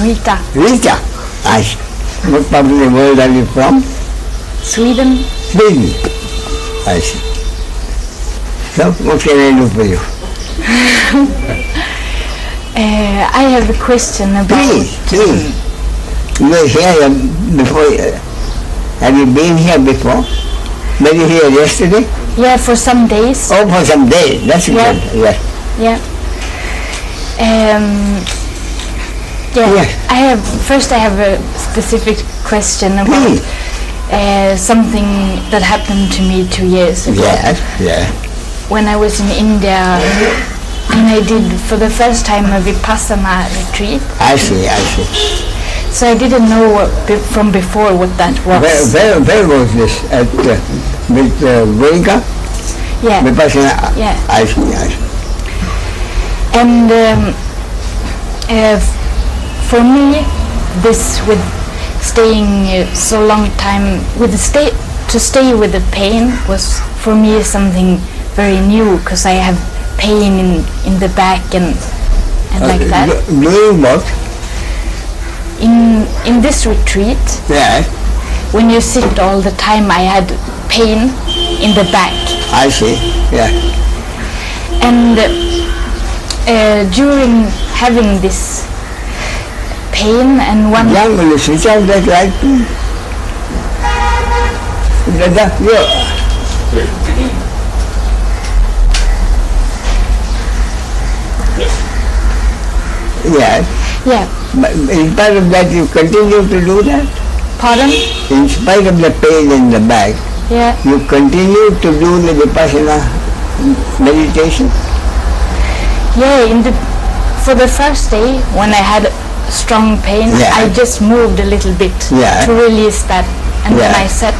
Rita. Rita. What part of the world are you from? Sweden. Sweden. I see. So, what can I do for you? I have a question about... Please. You were here before. Have you been here before? Were you here yesterday? Yeah, for some days. Oh, for some days. That's good. Yeah. Yeah. I have a specific question about something that happened to me 2 years ago. Yeah. When I was in India, and I did for the first time a Vipassana retreat. I see. So I didn't know from before what that was. Where was this? With Vega? Yeah. Vipassana? Yeah. I see. And for me, this with staying so long time to stay with the pain was for me something very new, because I have pain in the back and like that. Doing what? In this retreat, when you sit all the time, I had pain in the back. I see. Yeah. And during having this pain and one... Yeah, will you switch off that light? Yeah. But in spite of that, you continue to do that? Pardon? In spite of the pain in the back, you continue to do the Vipassana meditation? Yeah, for the first day, when I had strong pain, I just moved a little bit to release that, and then I sat.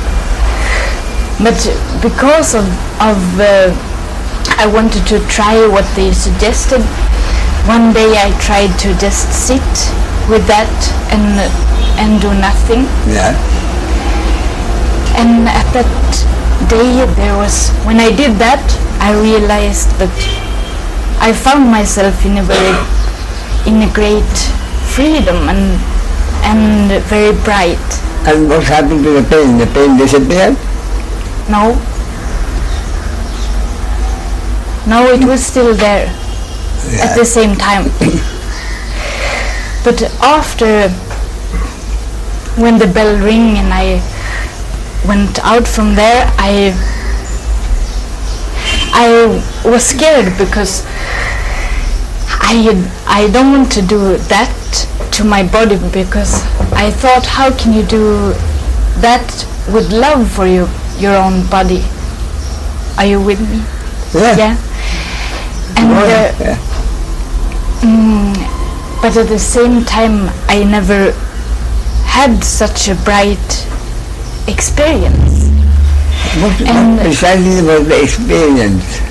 But because of I wanted to try what they suggested, one day I tried to just sit with that and do nothing. Yeah. And at that day when I did that, I realized that I found myself in a great freedom and very bright. And what happened to the pain? The pain disappeared? No, it was still there at the same time. But after, when the bell rang and I went out from there, I was scared, because I don't want to do that to my body, because I thought, how can you do that with love for your own body? Are you with me? Yeah. And but at the same time, I never had such a bright experience. What precisely was the experience?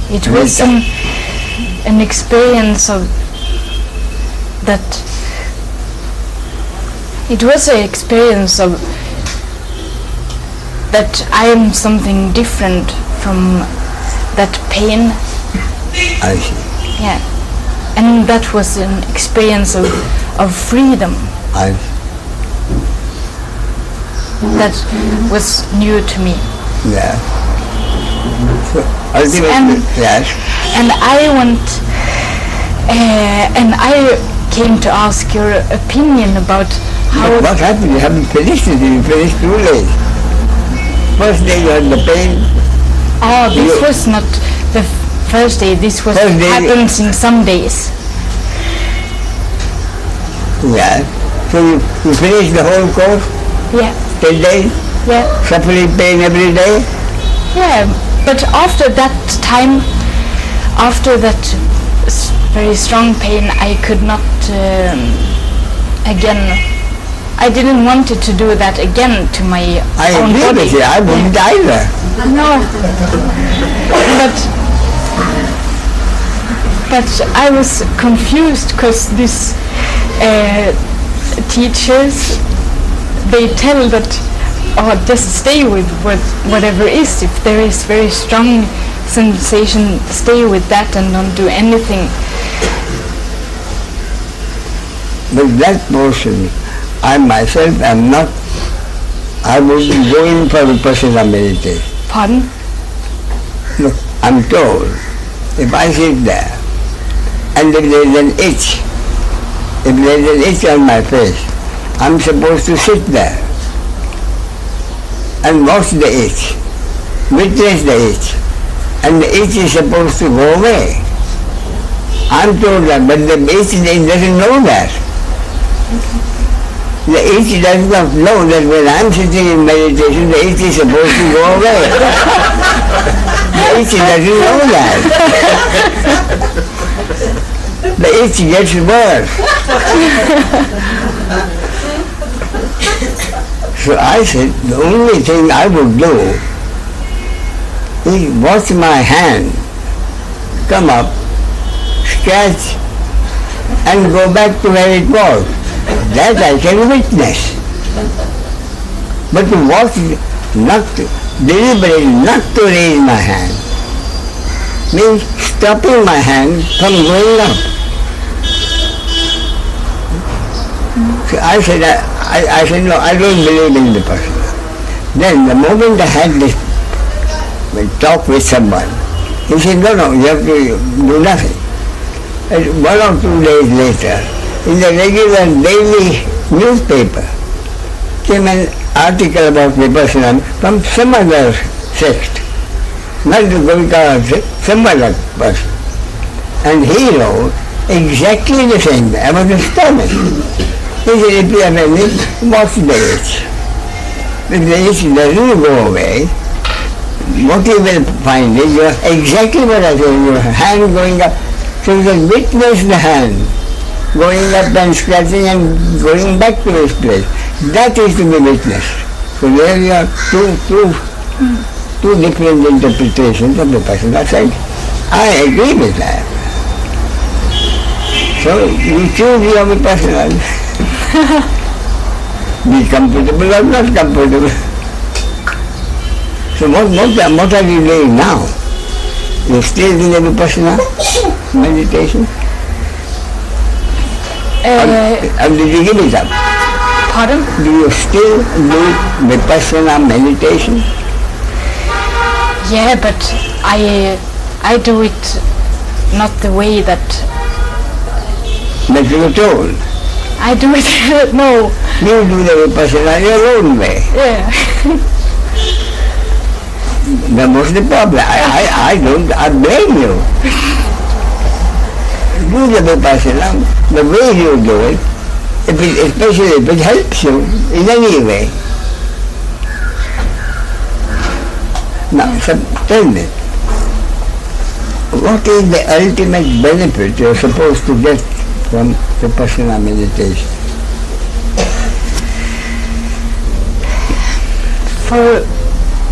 It was an experience of that. It was an experience of that I am something different from that pain. I see. Yeah. And that was an experience of freedom. That was new to me. Yeah. So ultimately, and I came to ask your opinion about how... But what happened? You haven't finished it. You finished too late. First day you had the pain. Oh, this was not the first day. This was happens in some days. Yeah. So you finished the whole course? Yeah. 10 days? Yeah. Suffering pain every day? Yeah. But after that time, after that very strong pain, I could not again. I didn't want to do that again to my own body. I agree with you. I wouldn't either. No. But I was confused, because these teachers, they tell that, just stay with whatever is. If there is very strong sensation, stay with that and don't do anything. But that portion, I myself am not, I would go in for vipassana meditation. Pardon? Look, I'm told, if I sit there, and if there is an itch, if there is an itch on my face, I'm supposed to sit there and watch the itch, witness the itch, and the itch is supposed to go away. I'm told that, but the itch doesn't know that. The itch does not know that when I'm sitting in meditation, the itch is supposed to go away. The itch doesn't know that. The itch gets worse. So I said, the only thing I would do is watch my hand come up, scratch, and go back to where it was. That I can witness. But to watch, deliberately not to raise my hand, means stopping my hand from going up. So I said, no, I don't believe in the person. Then the moment I had this talk with someone, he said, no, you have to do nothing. And 1 or 2 days later, in the regular daily newspaper, came an article about Vipassana from some other sect, not the Gurukha sect, some other person. And he wrote exactly the same way. I was astonished. He said, if you have any, watch the itch. If the itch doesn't go away, what you will find is exactly what I said, your hand going up. So you can witness the hand going up and scratching and going back to its place. That is to be witnessed. So there you are two different interpretations of the Vipassana side. I agree with that. So you choose your Vipassana. Be comfortable or not comfortable. So what are you doing now? You still in the Vipassana meditation? Or did you give it up? Pardon? Do you still do Vipassana meditation? Yeah, but I do it not the way that you were told. I do it, no. You do the Vipassana your own way. Yeah. That was the problem. I blame you. Do the Vipassana the way you do it, especially if it helps you in any way. Now, tell me, what is the ultimate benefit you're supposed to get from Vipassana meditation? For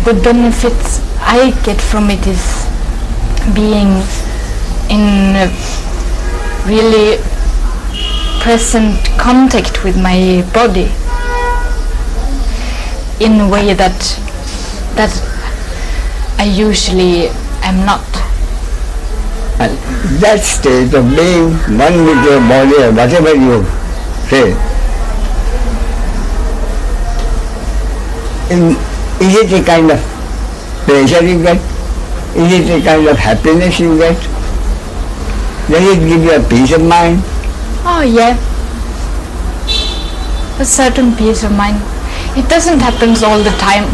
the benefits I get from it is being in really present contact with my body in a way that I usually am not. And that state of being one with your body or whatever you say, is it a kind of pleasure you get? Is it a kind of happiness you get? Does it give you a peace of mind? Oh yeah, a certain peace of mind. It doesn't happen all the time.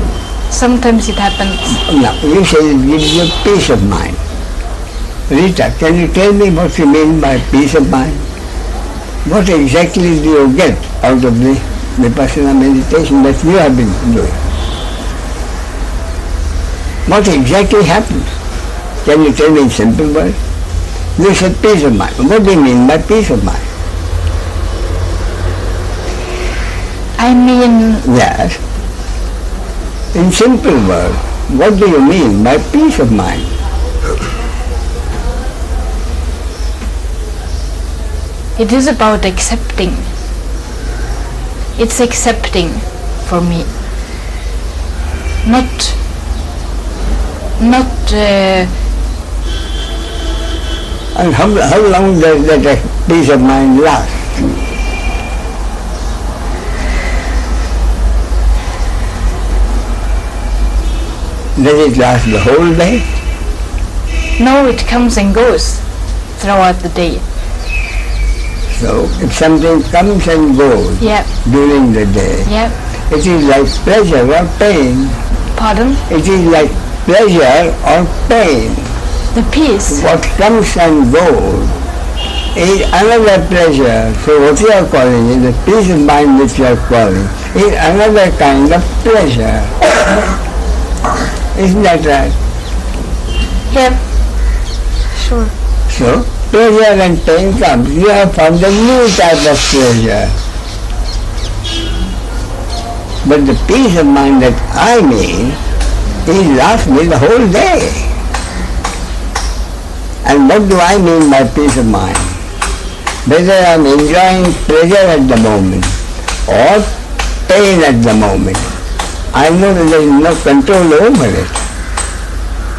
Sometimes it happens. No, you say it gives you peace of mind. Rita, can you tell me what you mean by peace of mind? What exactly do you get out of the Vipassana meditation that you have been doing? What exactly happens? Can you tell me in simple words? You said peace of mind. What do you mean by peace of mind? I mean... Yes. In simple words, what do you mean by peace of mind? It is about accepting. It's accepting for me. Not and how long does that peace of mind last? Does it last the whole day? No, it comes and goes throughout the day. So if something comes and goes during the day, it is like pleasure or pain. Pardon? It is like pleasure or pain. The peace. What comes and goes is another pleasure. So what you are calling it, the peace of mind which you are calling, is another kind of pleasure. Isn't that right? Yep. Sure. So pleasure and pain comes. You have found a new type of pleasure. But the peace of mind that I mean, it lasts me the whole day. And what do I mean by peace of mind? Whether I am enjoying pleasure at the moment or pain at the moment, I know that there is no control over it.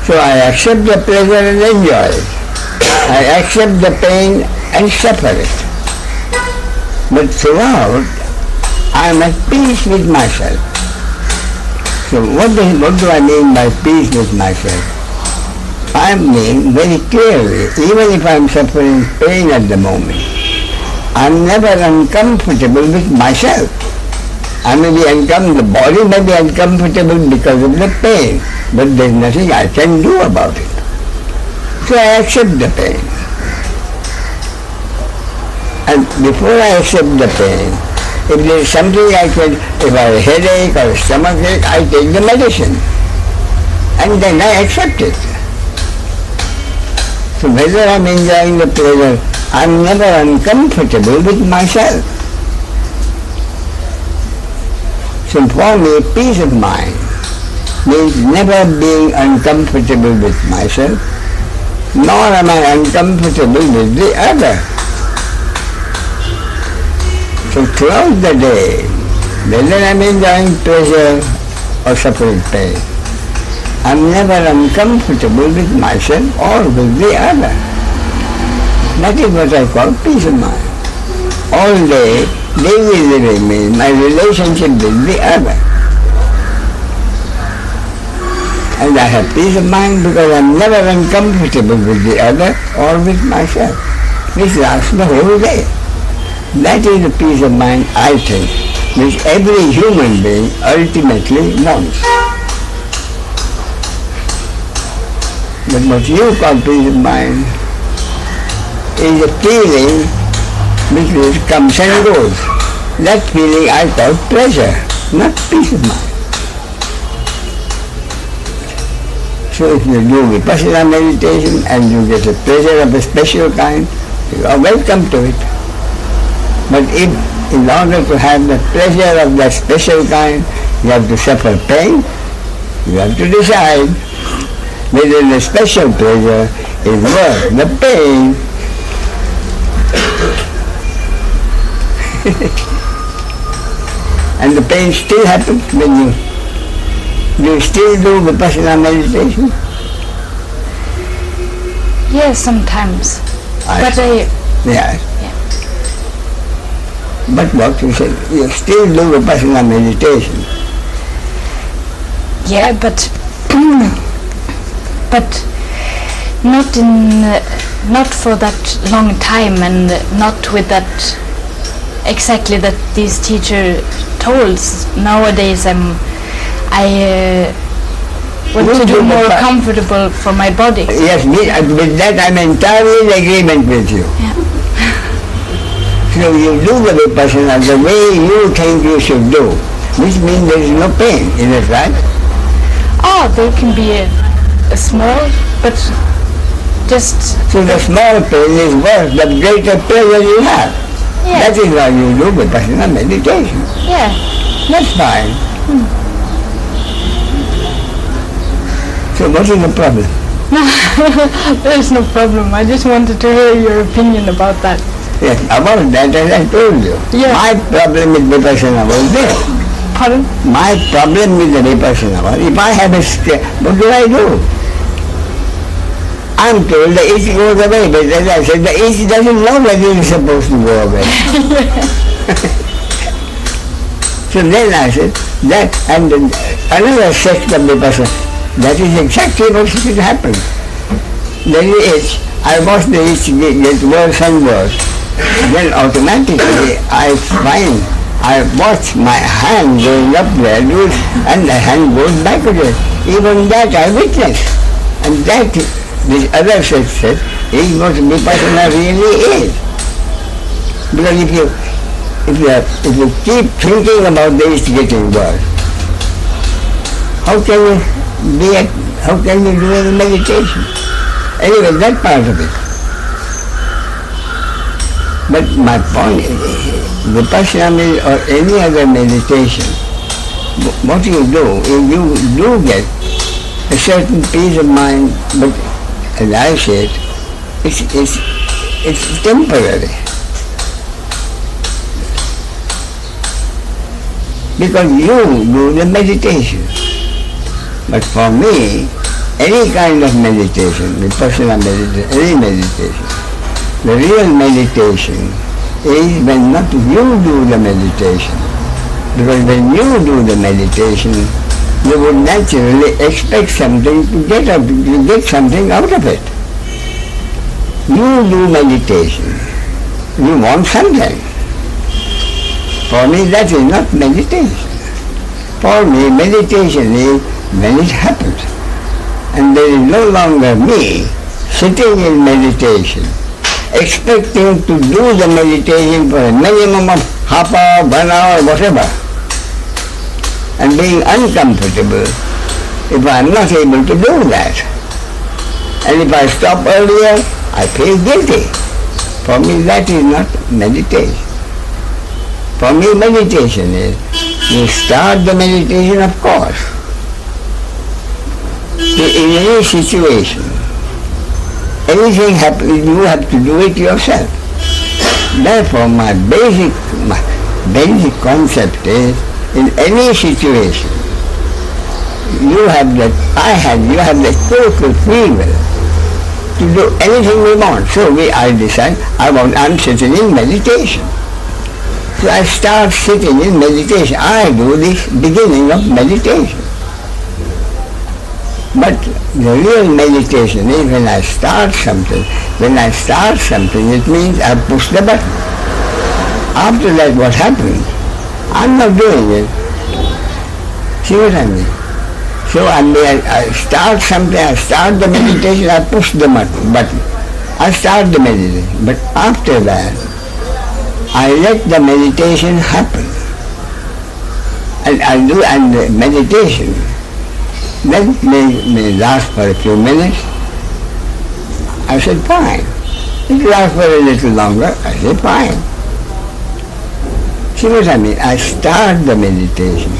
So I accept the pleasure and enjoy it. I accept the pain and suffer it. But throughout, I am at peace with myself. So what do I mean by peace with myself? I mean very clearly, even if I am suffering pain at the moment, I am never uncomfortable with myself. I may be uncomfortable, the body may be uncomfortable because of the pain, but there is nothing I can do about it. So I accept the pain. And before I accept the pain, if there is something I can, if I have a headache or a stomach ache, I take the medicine. And then I accept it. So whether I am enjoying the pleasure, I am never uncomfortable with myself. So for me, peace of mind means never being uncomfortable with myself, nor am I uncomfortable with the other. So throughout the day, whether I am enjoying pleasure or suffering pain, I am never uncomfortable with myself or with the other. That is what I call peace of mind. All day, daily living means my relationship with the other. And I have peace of mind because I am never uncomfortable with the other or with myself. This lasts the whole day. That is the peace of mind, I think, which every human being ultimately wants. But what you call peace of mind is a feeling which comes and goes. That feeling I call pleasure, not peace of mind. So if you do vipassana meditation and you get a pleasure of a special kind, you are welcome to it. But if in order to have the pleasure of that special kind, you have to suffer pain, you have to decide whether the special pleasure is worth the pain. And the pain still happens when you still do vipassana meditation? Yes, sometimes. Yes. But what you say, you still do vipassana meditation. Yeah, but not for that long time, and not with that exactly that these teacher told. Nowadays I want to do more comfortable for my body. Yes, with that I'm entirely in agreement with you. Yeah. So you do the vipassana the way you think you should do, which means there is no pain, is it right? Oh, there can be a small, but just... So the small pain is worth the greater pleasure you have. Yeah. That is why you do vipassana meditation. Yeah. That's fine. So what is the problem? There is no problem. I just wanted to hear your opinion about that. Yes, about that as I told you. Yeah. My problem with vipassana was this. Pardon? My problem with the vipassana was, if I have a what do I do? I'm told the itch goes away, but as I said, the itch doesn't know whether it is supposed to go away. So then I said, that, and another sect of vipassana, That is exactly what should happen. Then I watch the itch get worse and worse. Then automatically I watch my hand going up there and the hand goes back again. Even that I witness. And that, this other said, is what vipassana really is. Because if you keep thinking about the itch getting worse, how can you do any meditation? Anyway, that part of it. But my point is, vipassana or any other meditation, what you do is you do get a certain peace of mind, but as I said, it's temporary. Because you do the meditation. But for me, any kind of meditation, vipassana meditation, any meditation, the real meditation is when not you do the meditation. Because when you do the meditation, you would naturally expect something to get something out of it. You do meditation. You want something. For me, that is not meditation. For me, meditation is when it happens. And there is no longer me sitting in meditation, expecting to do the meditation for a minimum of half hour, 1 hour, whatever, and being uncomfortable if I am not able to do that. And if I stop earlier, I feel guilty. For me, that is not meditation. For me, meditation is, you start the meditation, of course, in any situation. Anything happens, you have to do it yourself. Therefore, my basic concept is, in any situation, you have the total free will to do anything we want. So I decide, I'm sitting in meditation. So I start sitting in meditation. I do this beginning of meditation. But the real meditation is when I start something. When I start something, it means I push the button. After that, what happens? I'm not doing it. See what I mean? So I start something, I start the meditation, I push the button. I start the meditation. But after that, I let the meditation happen. And the meditation that may last for a few minutes. I said, fine. It lasts for a little longer. I said, fine. See what I mean? I start the meditation,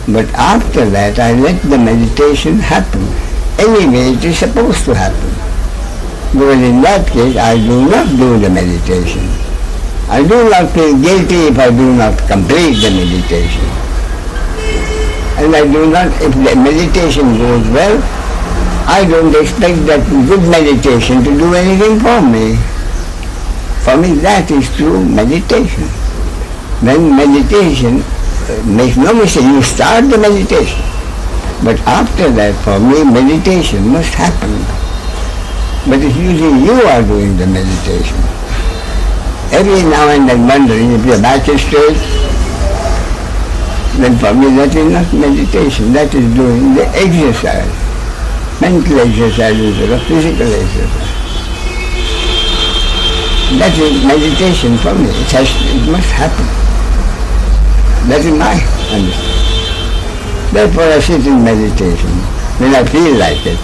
but after that I let the meditation happen. Anyway, it is supposed to happen. Because in that case, I do not do the meditation. I do not feel guilty if I do not complete the meditation. And I do not, if the meditation goes well, I don't expect that good meditation to do anything for me. For me, that is true meditation. When meditation, make no mistake, you start the meditation. But after that, for me, meditation must happen. But it's usually you are doing the meditation. Every now and then wondering if your back is straight, then for me that is not meditation, that is doing the exercise. Mental exercise instead of physical exercise. That is meditation for me. It must happen. That is my understanding. Therefore I sit in meditation when I feel like it.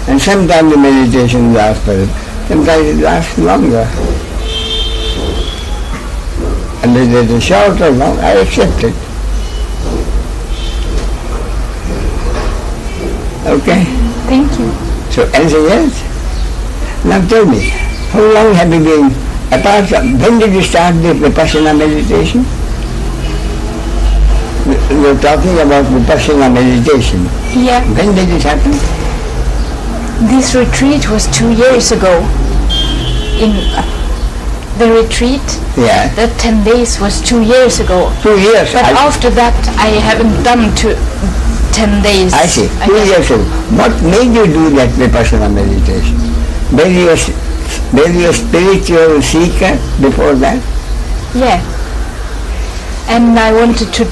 And sometimes the meditation lasts for it, sometimes it lasts longer. And whether it is short or long, I accept it. Okay? Thank you. So anything else? Now tell me, how long have you been, apart from, when did you start the Vipassana meditation? We're talking about Vipassana meditation. Yeah. When did it happen? This retreat was 2 years ago. In the retreat, yeah. The 10 days was 2 years ago. 2 years. But after that, I haven't done 10 days. I see. 2 years ago. What made you do that vipassana meditation? Were you a spiritual seeker before that? Yeah. And I wanted to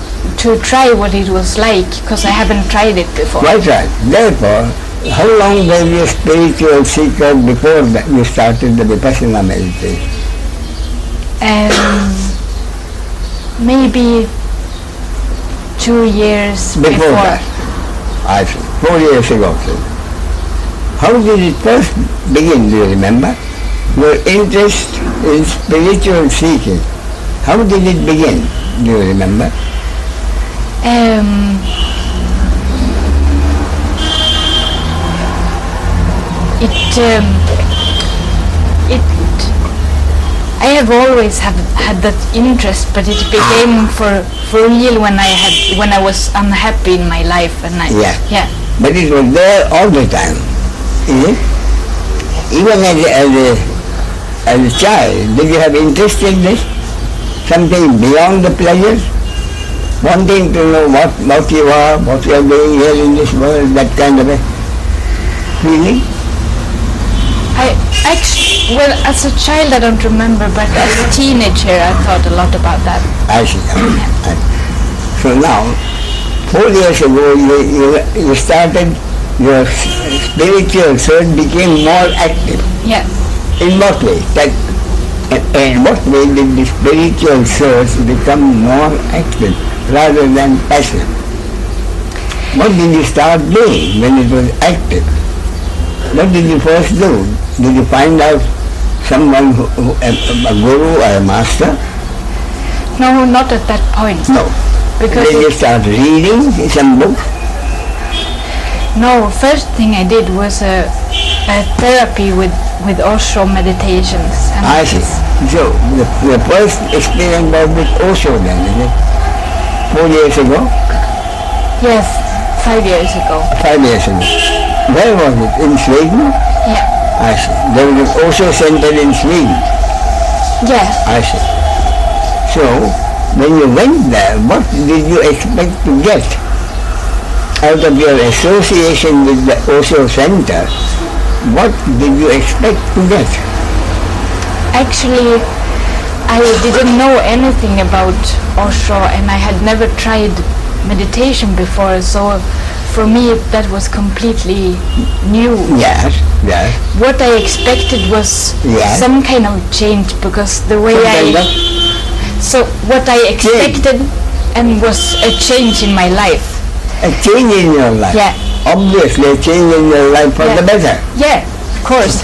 try what it was like, because I haven't tried it before. Quite right. Therefore, how long were you a spiritual seeker before that you started the vipassana meditation? Maybe 2 years before. That? I see. 4 years ago. How did it first begin, do you remember? Your interest in spiritual seeking. How did it begin? Do you remember? I have always had that interest, but it became for real when I was unhappy in my life, and yeah. But it was there all the time, is it? Even as a child, did you have interest in this? Something beyond the pleasures? Wanting to know what you are, what you are doing here in this world, that kind of a feeling? Well, as a child I don't remember, but as a teenager I thought a lot about that. I see. So now, 4 years ago you started, your spiritual search became more active. Yeah. In what way? In what way did the spiritual search become more active rather than passive? What did you start doing when it was active? What did you first do? Did you find out someone, a guru or a master? No, not at that point. No. Because did you start reading some book? No, first thing I did was a therapy with Osho meditations. I see. So the first experience was with Osho then, is it? 4 years ago? Yes, 5 years ago. 5 years ago. Where was it? In Sweden? Yeah. I see. There was an Osho center in Sweden? Yeah. I see. So, when you went there, what did you expect to get out of your association with the Osho center? What did you expect to get? Actually, I didn't know anything about Osho, and I had never tried meditation before, so for me that was completely new. Yes. What I expected was some kind of change, because the way so what I expected and was a change in my life. A change in your life? Yeah. Obviously a change in your life for the better. Yeah, of course.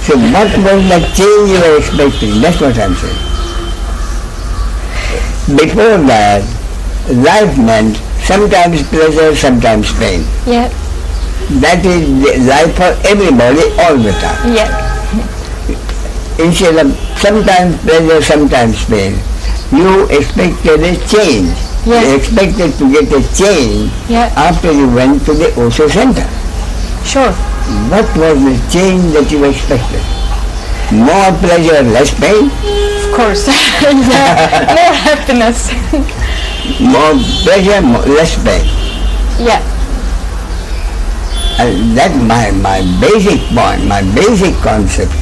So what was the change you were expecting? That's what I'm saying. Before that, life meant sometimes pleasure, sometimes pain. Yeah. That is life for everybody all the time. Yeah. Instead of sometimes pleasure, sometimes pain, you expected a change. Yeah. You expected to get a change after you went to the Osho center. Sure. What was the change that you expected? More pleasure, less pain? Of course. More happiness. More pleasure, less pain. Yeah. And that's my basic point, my basic concept,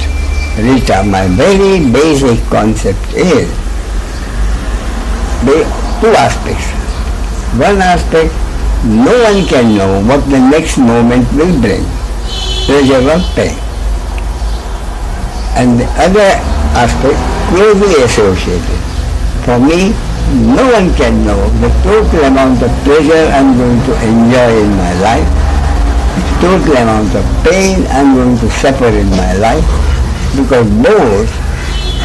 Rita, my very basic concept is the two aspects. One aspect, no one can know what the next moment will bring, pleasure or pain. And the other aspect, closely associated. For me, no one can know the total amount of pleasure I'm going to enjoy in my life, the total amount of pain I'm going to suffer in my life, because both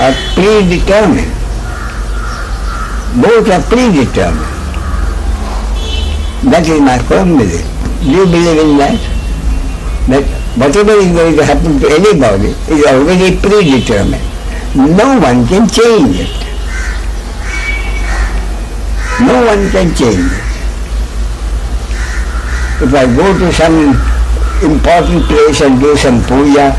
are predetermined. Both are predetermined. That is my firm belief. Do you believe in that? That whatever is going to happen to anybody is already predetermined. No one can change it. No one can change it. If I go to some important place and do some puja,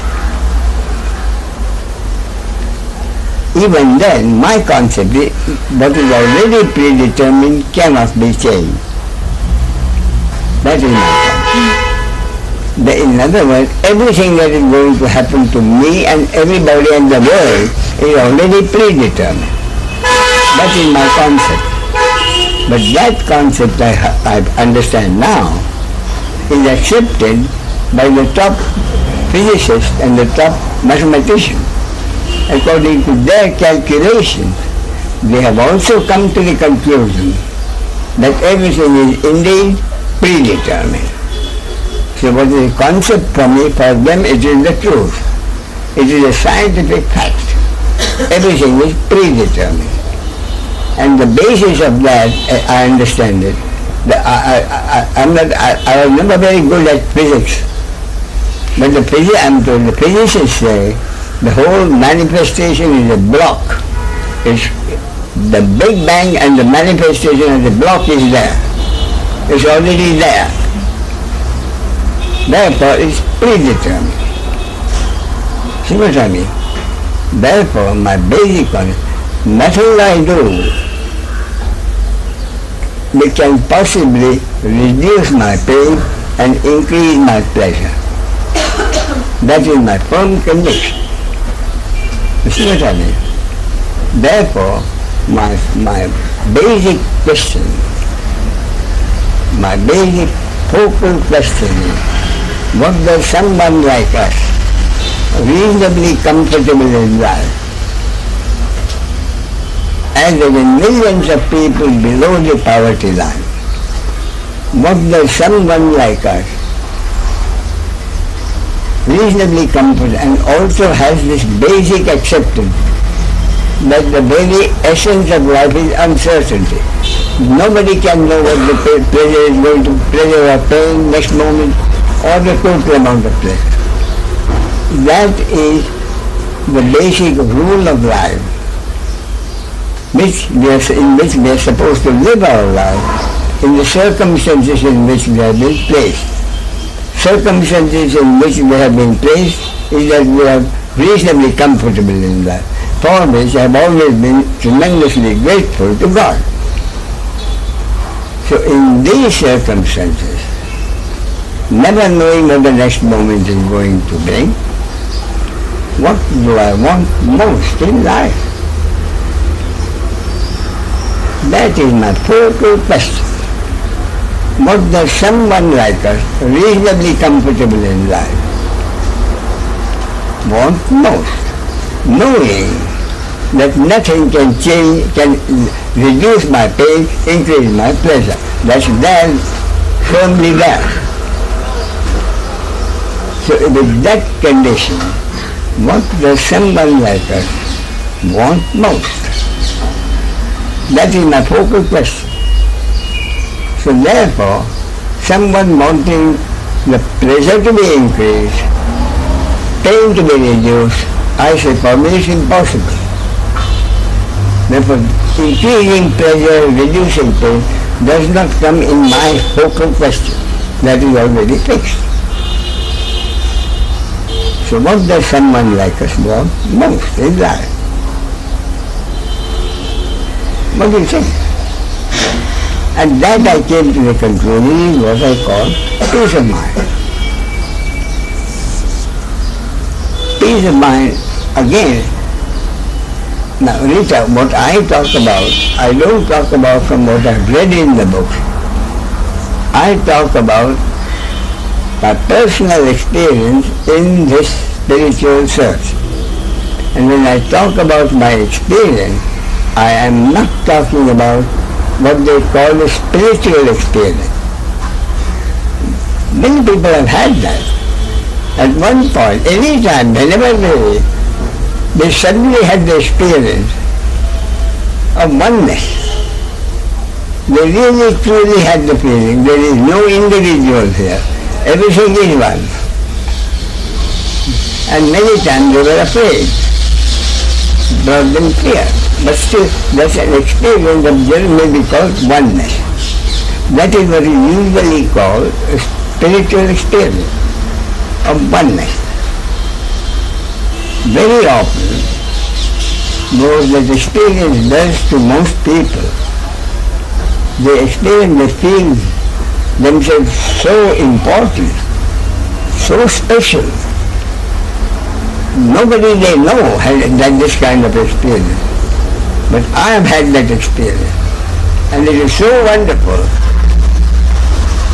even then my concept, what is already predetermined, cannot be changed. That is my point. In other words, everything that is going to happen to me and everybody in the world is already predetermined. That is my concept. But that concept I understand now is accepted by the top physicists and the top mathematicians. According to their calculations, they have also come to the conclusion that everything is indeed predetermined. So what is the concept for me? For them it is the truth. It is a scientific fact. Everything is predetermined. And the basis of that, I understand it. I was never very good at physics. But the physicists say the whole manifestation is a block. It's the Big Bang and the manifestation of the block is there. It's already there. Therefore, it's predetermined. See what I mean? Therefore, my basic concept, nothing I do which can possibly reduce my pain and increase my pleasure. That is my firm conviction. You see what I mean? Therefore, my basic question, my basic focal question is, what does someone like us, reasonably comfortable in life, as there are millions of people below the poverty line, what does someone like us, reasonably comfortable and also has this basic acceptance that the very essence of life is uncertainty. Nobody can know what the pleasure is going to, pleasure or pain next moment, or the total amount of pleasure. That is the basic rule of life, in which we are supposed to live our life in the circumstances in which we have been placed. Circumstances in which we have been placed is that we are reasonably comfortable in life, for which I have always been tremendously grateful to God. So in these circumstances, never knowing what the next moment is going to bring, what do I want most in life? That is my focal question. What does someone like us, reasonably comfortable in life, want most? Knowing that nothing can change, can reduce my pain, increase my pleasure. That's there, firmly there. So with that condition, what does someone like us want most? That is my focal question. So therefore, someone wanting the pleasure to be increased, pain to be reduced, I say for me it's impossible. Therefore, increasing pleasure, reducing pain does not come in my focal question. That is already fixed. So what does someone like us want most in life? What do you think? And that I came to the conclusion is what I call peace of mind. Peace of mind, again, now Rita, what I talk about, I don't talk about from what I've read in the book. I talk about my personal experience in this spiritual search. And when I talk about my experience, I am not talking about what they call the spiritual experience. Many people have had that. At one point, any time, whenever they suddenly had the experience of oneness. They really truly had the feeling there is no individual here. Everything is one. And many times they were afraid. Brought them fear. But still, that's an experience of there may be called oneness. That is what is usually called a spiritual experience of oneness. Very often, what that experience does to most people, they experience, they feel themselves so important, so special. Nobody they know has done this kind of experience. But I have had that experience. And it is so wonderful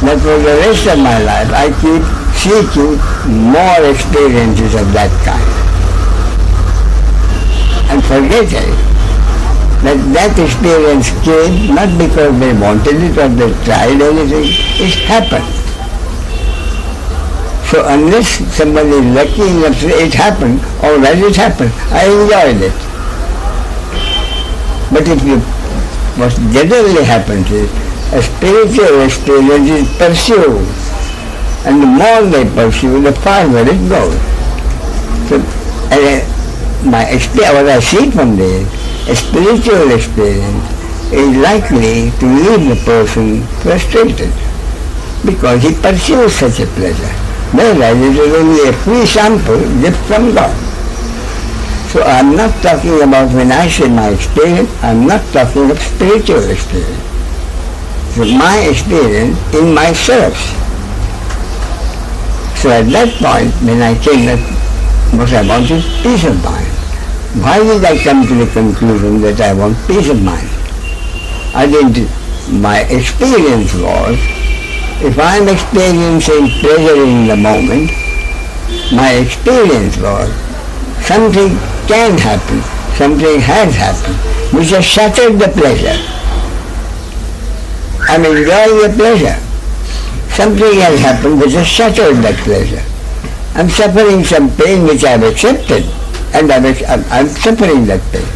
that for the rest of my life I keep seeking more experiences of that kind. And forgetting that experience came not because they wanted it or they tried anything, it happened. So unless somebody is lucky enough to say it happened, or that it happened, I enjoyed it. But if you, what generally happens is, a spiritual experience is pursued. And the more they pursue, the farther it goes. So what I see from this, a spiritual experience is likely to leave the person frustrated because he pursues such a pleasure. Whereas it is only a free sample gift from God. So I'm not talking about, when I say my experience, I'm not talking of spiritual experience. So my experience in myself. So at that point, when I came that what I want is peace of mind. Why did I come to the conclusion that I want peace of mind? My experience was, if I'm experiencing pleasure in the moment, my experience was something can happen, something has happened, which has shattered the pleasure. I'm enjoying the pleasure. Something has happened which has shattered that pleasure. I'm suffering some pain which I've accepted, and I'm suffering that pain.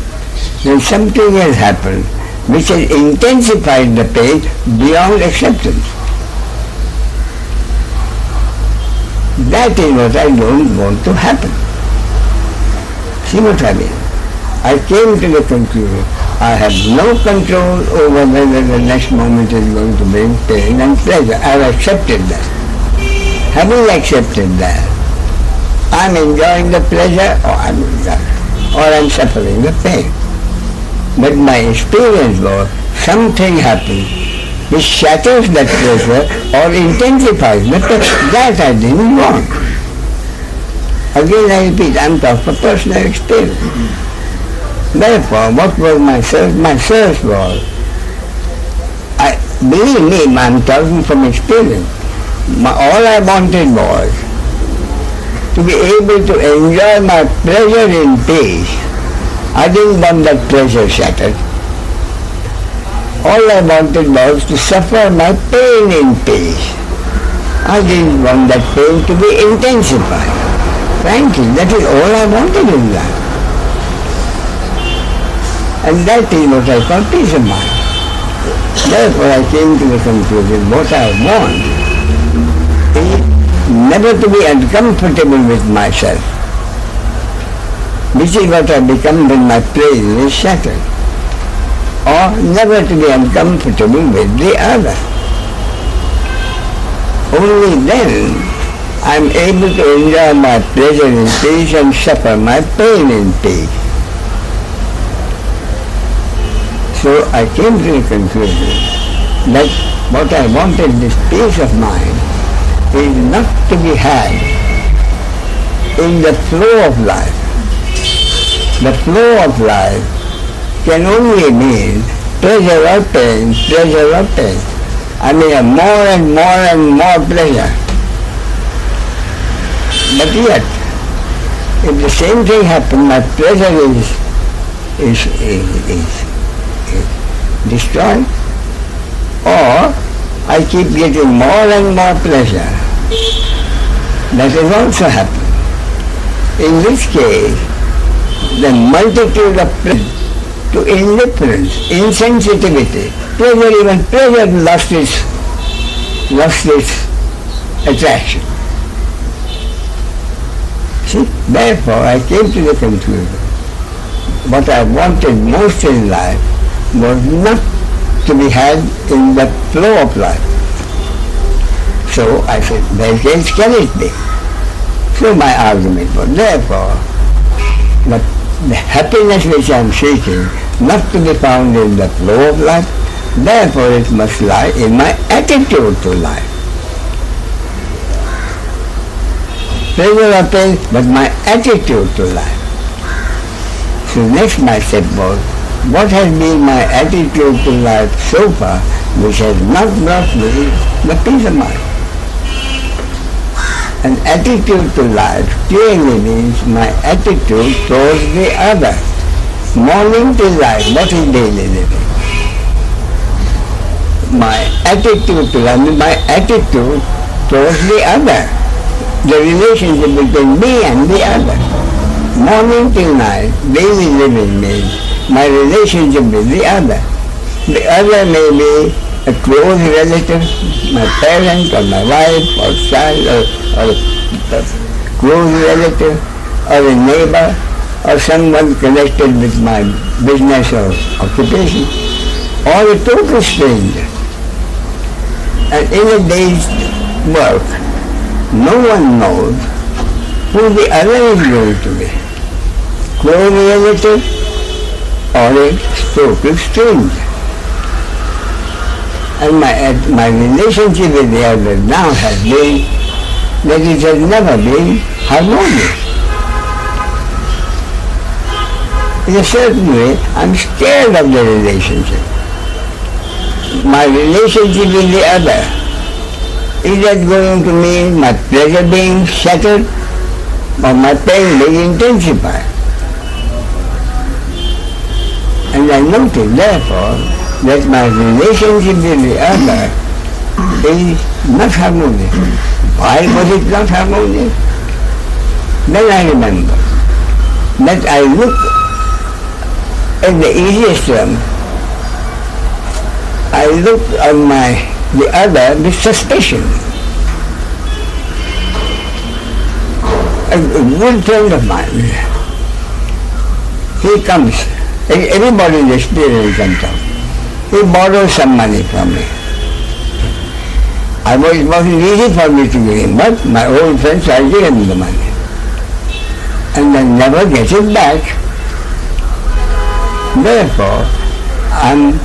Then something has happened which has intensified the pain beyond acceptance. That is what I don't want to happen. See what I mean? I came to the conclusion, I have no control over whether the next moment is going to bring pain and pleasure. I have accepted that. Having accepted that, I'm enjoying the pleasure or I'm suffering the pain. But my experience was, something happens which shatters that pleasure or intensifies the pleasure. That I didn't want. Again I repeat, I'm talking of personal experience. Therefore, what was my search? My search was, believe me, I'm talking from experience. All I wanted was to be able to enjoy my pleasure in peace. I didn't want that pleasure shattered. All I wanted was to suffer my pain in peace. I didn't want that pain to be intensified. Frankly, that is all I wanted in life. And that is what I call peace of mind. Therefore I came to the conclusion, what I want is never to be uncomfortable with myself, which is what I become when my pleasure is shattered. Or never to be uncomfortable with the other. Only then I am able to enjoy my pleasure in peace and suffer my pain in peace. So I came to the conclusion that what I wanted, this peace of mind, is not to be had in the flow of life. The flow of life can only mean pleasure or pain, pleasure or pain. I mean more and more and more pleasure. But yet, if the same thing happens, my pleasure is destroyed, or I keep getting more and more pleasure. That has also happened. In this case, the multitude of pleasure to indifference, insensitivity, pleasure lost its attraction. See, therefore I came to the conclusion, what I wanted most in life was not to be had in the flow of life. So I said, where else can it be? So my argument was, therefore, the happiness which I am seeking, not to be found in the flow of life, Therefore it must lie in my attitude to life. Pleasure or pain, but my attitude to life. So next my step was, what has been my attitude to life so far, which has not brought me the peace of mind? An attitude to life clearly means my attitude towards the other. Morning till night, what is daily living? My attitude to life means my attitude towards the other. The relationship between me and the other. Morning till night, daily living means my relationship with the other. The other may be a close relative, my parent or my wife or child or a close relative or a neighbor or someone connected with my business or occupation, or a total stranger. And in a day's work, no one knows who the other is going to be. Close relative or a total stranger. And my relationship with the other now has been that it has never been harmonious. In a certain way, I'm scared of the relationship. My relationship with the other, is that going to mean my pleasure being shattered or my pain being intensified? And I notice, therefore, that my relationship with the other is not harmonious. Why was it not harmonious? Then I remember that I look at the easiest term, I look on the other with suspicion. A good friend of mine, he comes, everybody in the experience comes out. He borrows some money from me. It wasn't easy for me to give him, but my old friends, I give him the money. And then never gets it back. Therefore, I'm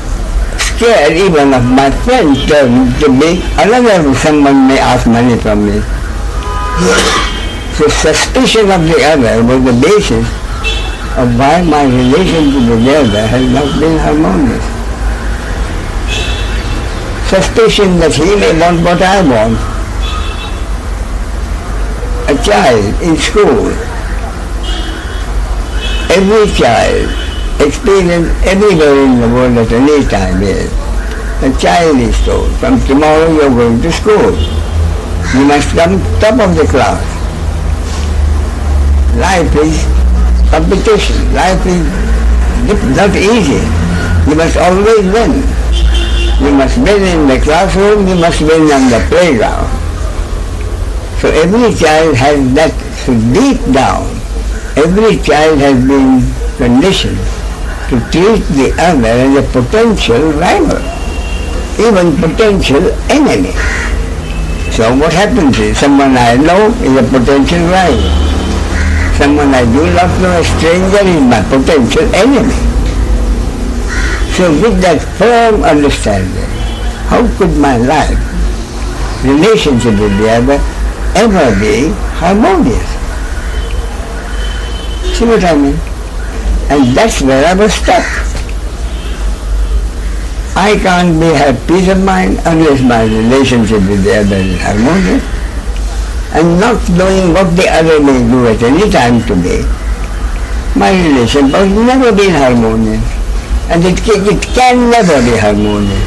scared even of my friends to be another someone may ask money from me. So suspicion of the other was the basis of why my relationship with the other has not been harmonious. Suspicion that he may want what I want. A child in school, every child experience everywhere in the world at any time is, a child is told, from tomorrow you are going to school. You must come top of the class. Life is competition. Life is not easy. You must always win. You must win in the classroom, you must win on the playground. So every child has that. So deep down, every child has been conditioned to treat the other as a potential rival, even potential enemy. So what happens is, someone I know is a potential rival. Someone I do not know, a stranger, is my potential enemy. So with that firm understanding, how could my life, relationship with the other, ever be harmonious? See what I mean? And that's where I was stuck. I can't have peace of mind unless my relationship with the other is harmonious. And not knowing what the other may do at any time to me, my relationship has never been harmonious. And it can never be harmonious.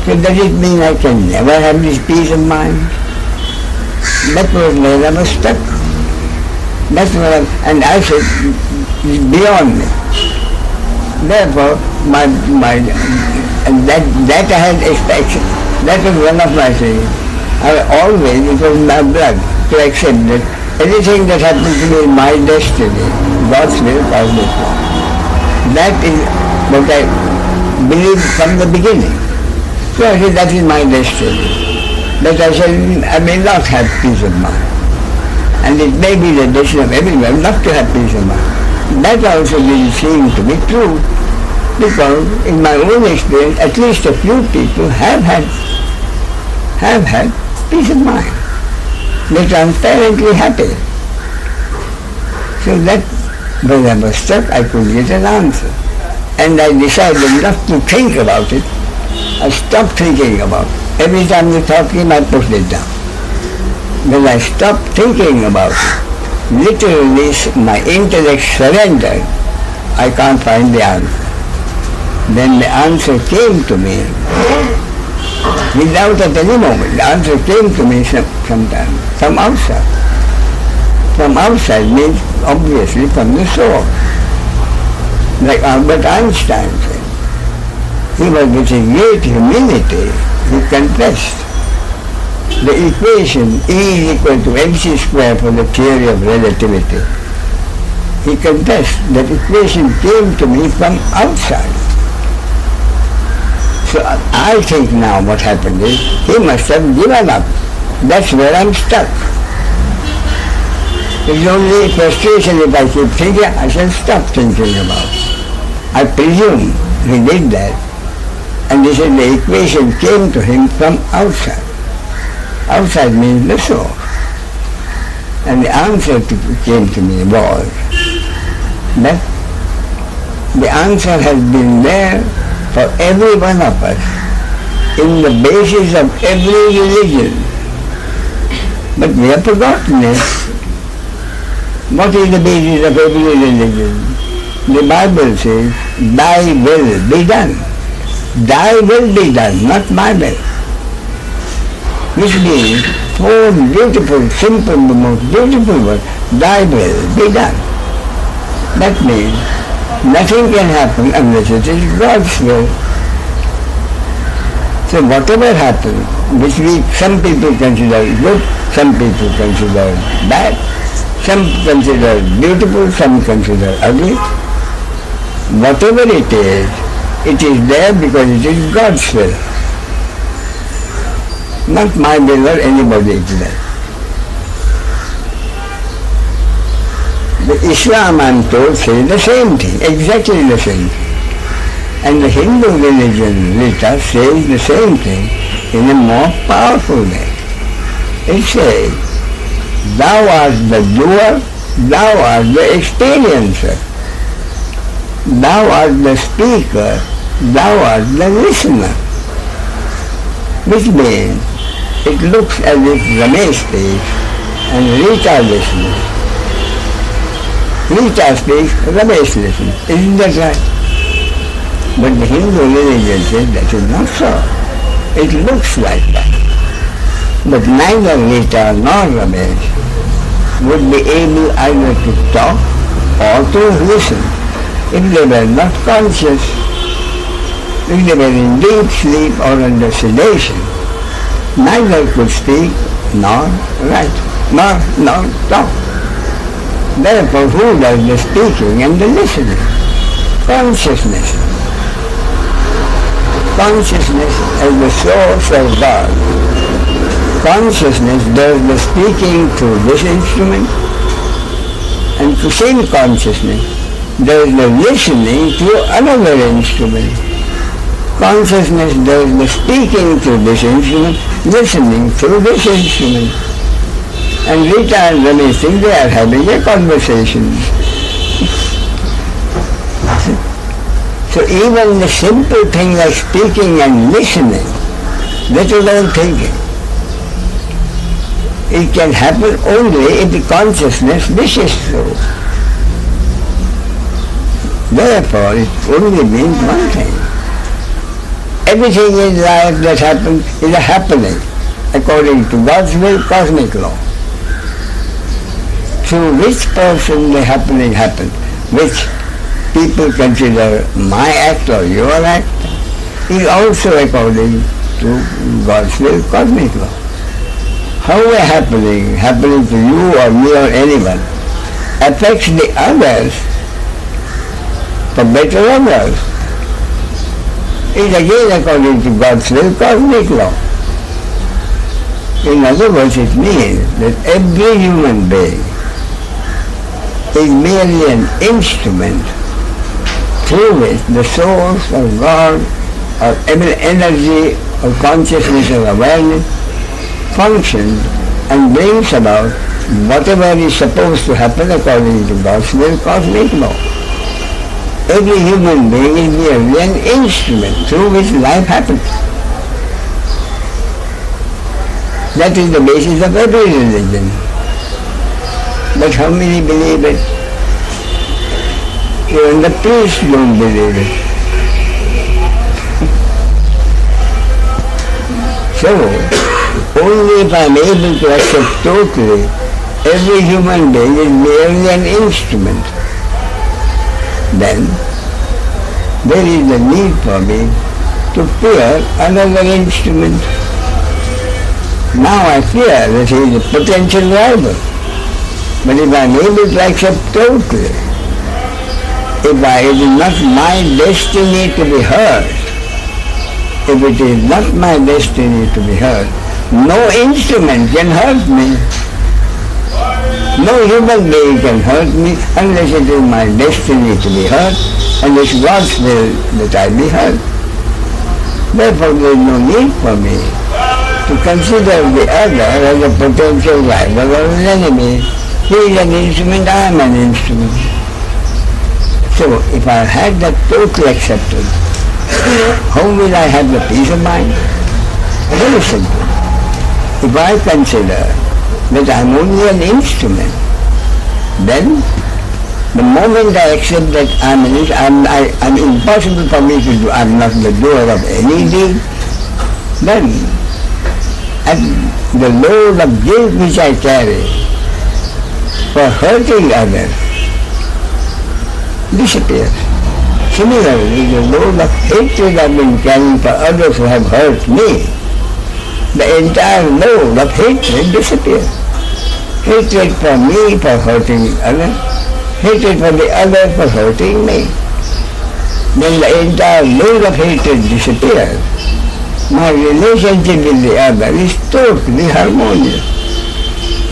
So does it mean I can never have this peace of mind? That was where I was stuck. That's what and I said, it's beyond me. Therefore, and that I had expected. That was one of my things. It was my blood to accept that anything that happens to me is my destiny, God's will, cosmic law. That is what I believed from the beginning. So I said, that is my destiny. But I said, I may not have peace of mind. And it may be the destiny of everyone not to have peace of mind. That also didn't seem to be true. because in my own experience, at least a few people have had peace of mind. They're transparently happy. So that when I was stuck, I could get an answer. And I decided not to think about it. I stopped thinking about it. Every time the thought came, I put it down. When I stopped thinking about it, literally my intellect surrendered. I can't find the answer. Then the answer came to me without at any moment. The answer came to me sometime from outside. From outside means obviously from the soul. Like Albert Einstein said. He was with a great humility. He confessed the equation E is equal to mc square for the theory of relativity. He confessed that equation came to me from outside. So I think now what happened is he must have given up. That's where I'm stuck. It's only frustration if I keep thinking, I shall stop thinking about it. I presume he did that. And he said the equation came to him from outside. Outside means the soul. And the answer came to me was that the answer has been there for every one of us in the basis of every religion. But we have forgotten it. What is the basis of every religion? The Bible says, thy will be done. Thy will be done, not my will. Which means, four beautiful, simple, the most beautiful word, thy will be done. That means, nothing can happen unless it is God's will. So whatever happens, which some people consider good, some people consider bad, some consider beautiful, some consider ugly, whatever it is there because it is God's will. Not my will or anybody else's. The Islam, I'm told, says the same thing, exactly the same thing. And the Hindu religion, Rita, says the same thing in a more powerful way. It says, thou art the doer, thou art the experiencer. Thou art the speaker, thou art the listener. Which means, it looks as if Ramesh speaks and Rita listens. Rita speaks, Ramesh listens. Isn't that right? But the Hindu religion says that is not so. It looks like that. But neither Rita nor Ramesh would be able either to talk or to listen if they were not conscious, if they were in deep sleep or under sedation. Neither could speak nor write, nor talk. Therefore, who does the speaking and the listening? Consciousness. Consciousness as the source of God. Consciousness does the speaking through this instrument, and the same consciousness does the listening through another instrument. Consciousness does the speaking through this instrument, listening through this instrument. And Rita and Ramesh think they are having a conversation. So even the simple thing like speaking and listening, that is all thinking. It can happen only if the consciousness wishes so. Therefore, it only means one thing. Everything in life that happens is a happening according to God's will, cosmic law. Through which person the happening happened, which people consider my act or your act, is also according to God's will, cosmic law. How a happening to you or me or anyone, affects the others for better or worse, is again according to God's will, cosmic law. In other words, it means that every human being is merely an instrument through which the source or God or energy or consciousness or awareness functions and brings about whatever is supposed to happen according to God's will, cosmic law. Every human being is merely an instrument through which life happens. That is the basis of every religion. But how many believe it? Even the priests don't believe it. So, only if I am able to accept totally every human being is merely an instrument, then there is a need for me to fear another instrument. Now I fear that he is a potential rival. But if I am able to accept totally, it is not my destiny to be hurt, if it is not my destiny to be hurt, no instrument can hurt me. No human being can hurt me unless it is my destiny to be hurt, and it's God's will that I be hurt. Therefore there is no need for me to consider the other as a potential rival or an enemy. He is an instrument, I am an instrument. So if I had that total acceptance, how will I have the peace of mind? Very simple. If I consider that I am only an instrument, then the moment I accept that I am impossible for me to do, I am not the doer of any deed, then the load of guilt which I carry for hurting others disappears. Similarly, the load of hatred I have been carrying for others who have hurt me, the entire load of hatred disappears. Hatred for me for hurting others, hatred for the other for hurting me. Then the entire load of hatred disappears. My relationship with the other is totally harmonious.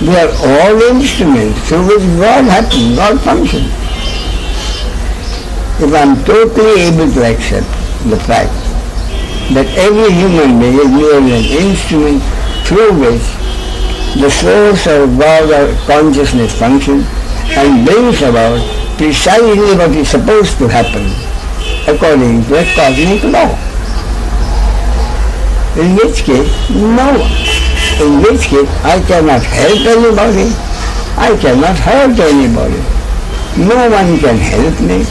We are all instruments through which God happens, God functions. If I am totally able to accept the fact that every human being is merely an instrument through which the source of God or consciousness functions and brings about precisely what is supposed to happen according to a cosmic law. In which case, no. In which case, I cannot help anybody. I cannot hurt anybody. No one can help me.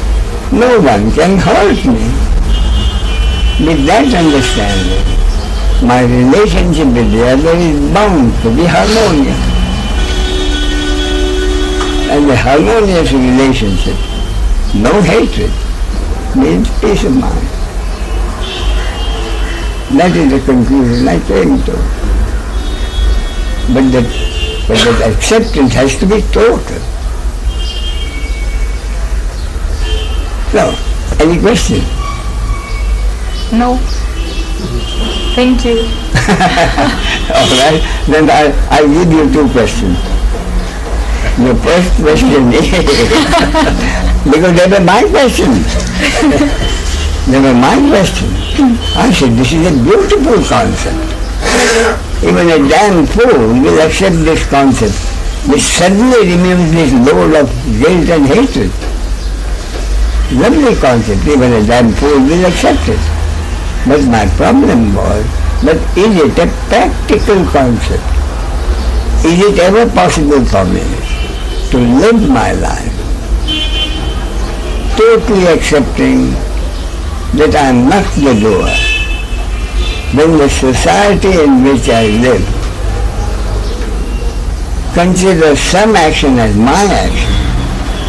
No one can hurt me. With that understanding, my relationship with the other is bound to be harmonious. And a harmonious relationship, no hatred, means peace of mind. That is the conclusion I came to. But that acceptance has to be total. So, any question? No. Thank you. All right, then I'll give you two questions. The first question is, because they were my questions. They were my questions. I said, this is a beautiful concept. Even a damn fool will accept this concept, which suddenly removes this load of guilt and hatred. Lovely concept, even a damn fool will accept it. But my problem was, but is it a practical concept? Is it ever possible for me to live my life totally accepting that I am not the doer, when the society in which I live considers some action as my action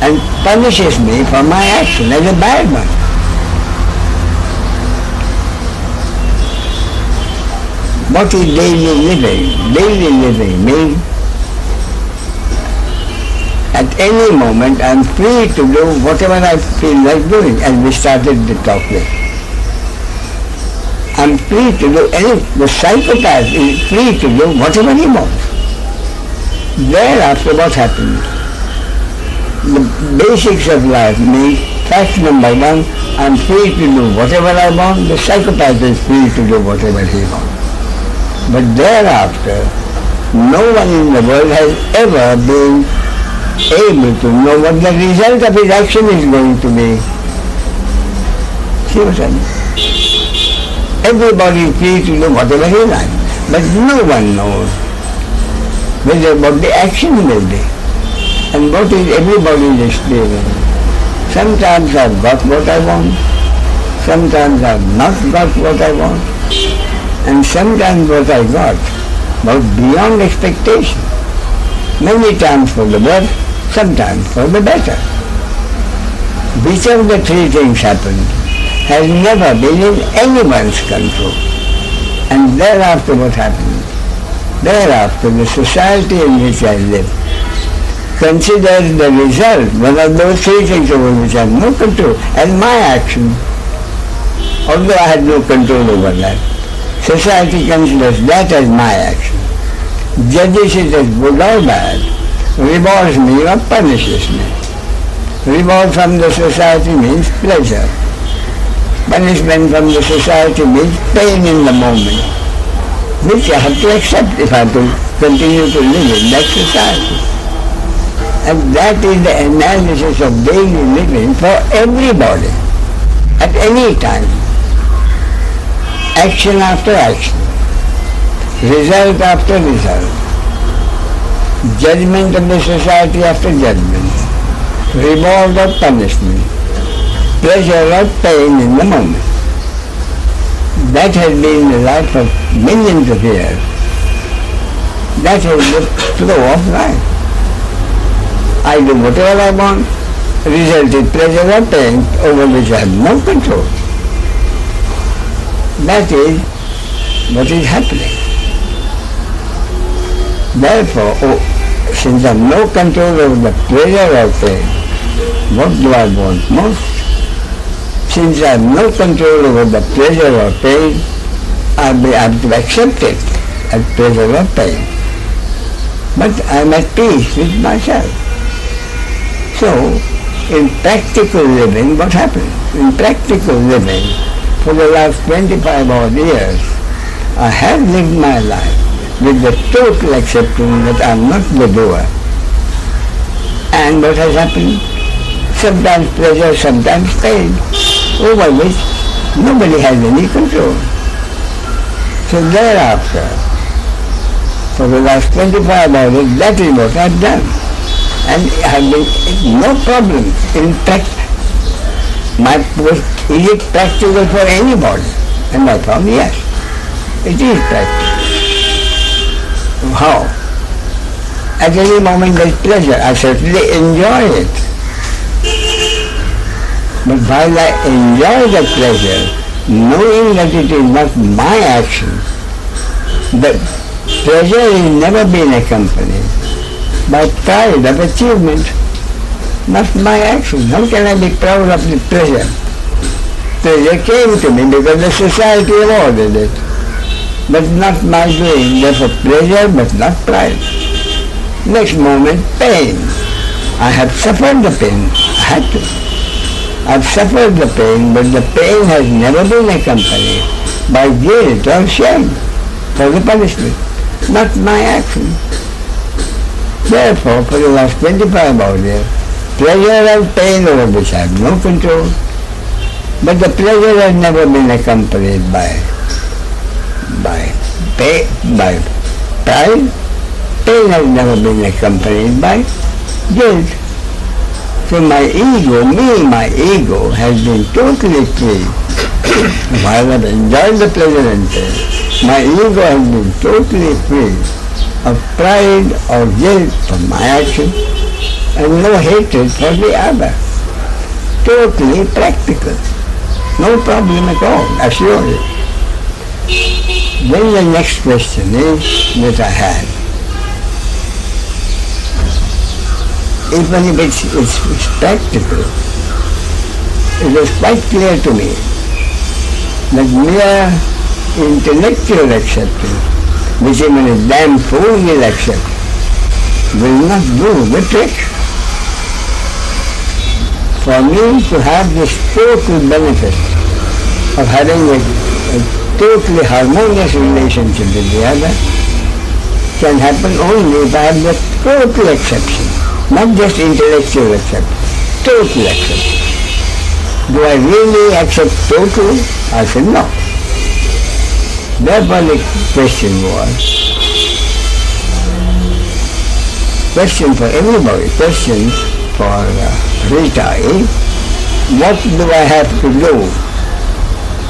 and punishes me for my action as a bad one? What is daily living? Daily living means at any moment I am free to do whatever I feel like doing, as we started the talk with. I am free to do anything. The psychopath is free to do whatever he wants. Thereafter what happens? The basics of life means fact number one, I'm free to do whatever I want. The psychopath is free to do whatever he wants. But thereafter, no one in the world has ever been able to know what the result of his action is going to be. See what I mean? Everybody is free to do whatever he likes, but no one knows what the action will be and what is everybody's experience. Sometimes I've got what I want, sometimes I've not got what I want, and sometimes what I got was beyond expectation. Many times for the worse, sometimes for the better. Which of the three things happened has never been in anyone's control. And thereafter what happened? Thereafter the society in which I live considers the result, one of those three things over which I have no control, as my action. Although I had no control over that, society considers that as my action. Judges it as good or bad, rewards me or punishes me. Reward from the society means pleasure. Punishment from the society means pain in the moment, which I have to accept if I have to continue to live in that society. And that is the analysis of daily living for everybody, at any time. Action after action, result after result, judgment of the society after judgment, reward or punishment, pleasure or pain in the moment. That has been the life of millions of years. That is the flow of life. I do whatever I want, result is pleasure or pain over which I have no control. That is what is happening. Therefore, since I have no control over the pleasure or pain, what do I want most? Since I have no control over the pleasure or pain, I have to accept it as pleasure or pain. But I am at peace with myself. So, in practical living, what happens? In practical living, for the last 25 odd years, I have lived my life with the total acceptance that I am not the doer. And what has happened? Sometimes pleasure, sometimes pain, over which nobody has any control. So thereafter, for the last 25 hours, that is what I have done. And I have been no problem in practice. Is it practical for anybody? And I found yes, it is practical. How? At any moment there is pleasure. I certainly enjoy it. But while I enjoy the pleasure, knowing that it is not my action, the pleasure has never been accompanied by pride of achievement, not my action. How can I be proud of the pleasure? Pleasure came to me because the society awarded it, but not my doing. Therefore pleasure but not pride. Next moment, pain. I have suffered the pain. I had to. I have suffered the pain, but the pain has never been accompanied by guilt or shame for the punishment. Not my action. Therefore, for the last 25 hours, pleasure and pain over which I have no control, but the pleasure has never been accompanied by pride. Pain has never been accompanied by guilt. So my ego has been totally free. While I have enjoyed the pleasure and pain, my ego has been totally free of pride or guilt for my action and no hatred for the other. Totally practical. No problem at all, assure you. Then the next question is that I had. Even if it's practical, it was quite clear to me that mere intellectual acceptance, which even a damn fool will accept, will not do the trick. for me to have this total benefit of having a totally harmonious relationship with the other can happen only if I have the total acceptance, not just intellectual acceptance, total acceptance. Do I really accept totally? I said no. Therefore the question for everybody, question for Rita is, what do I have to do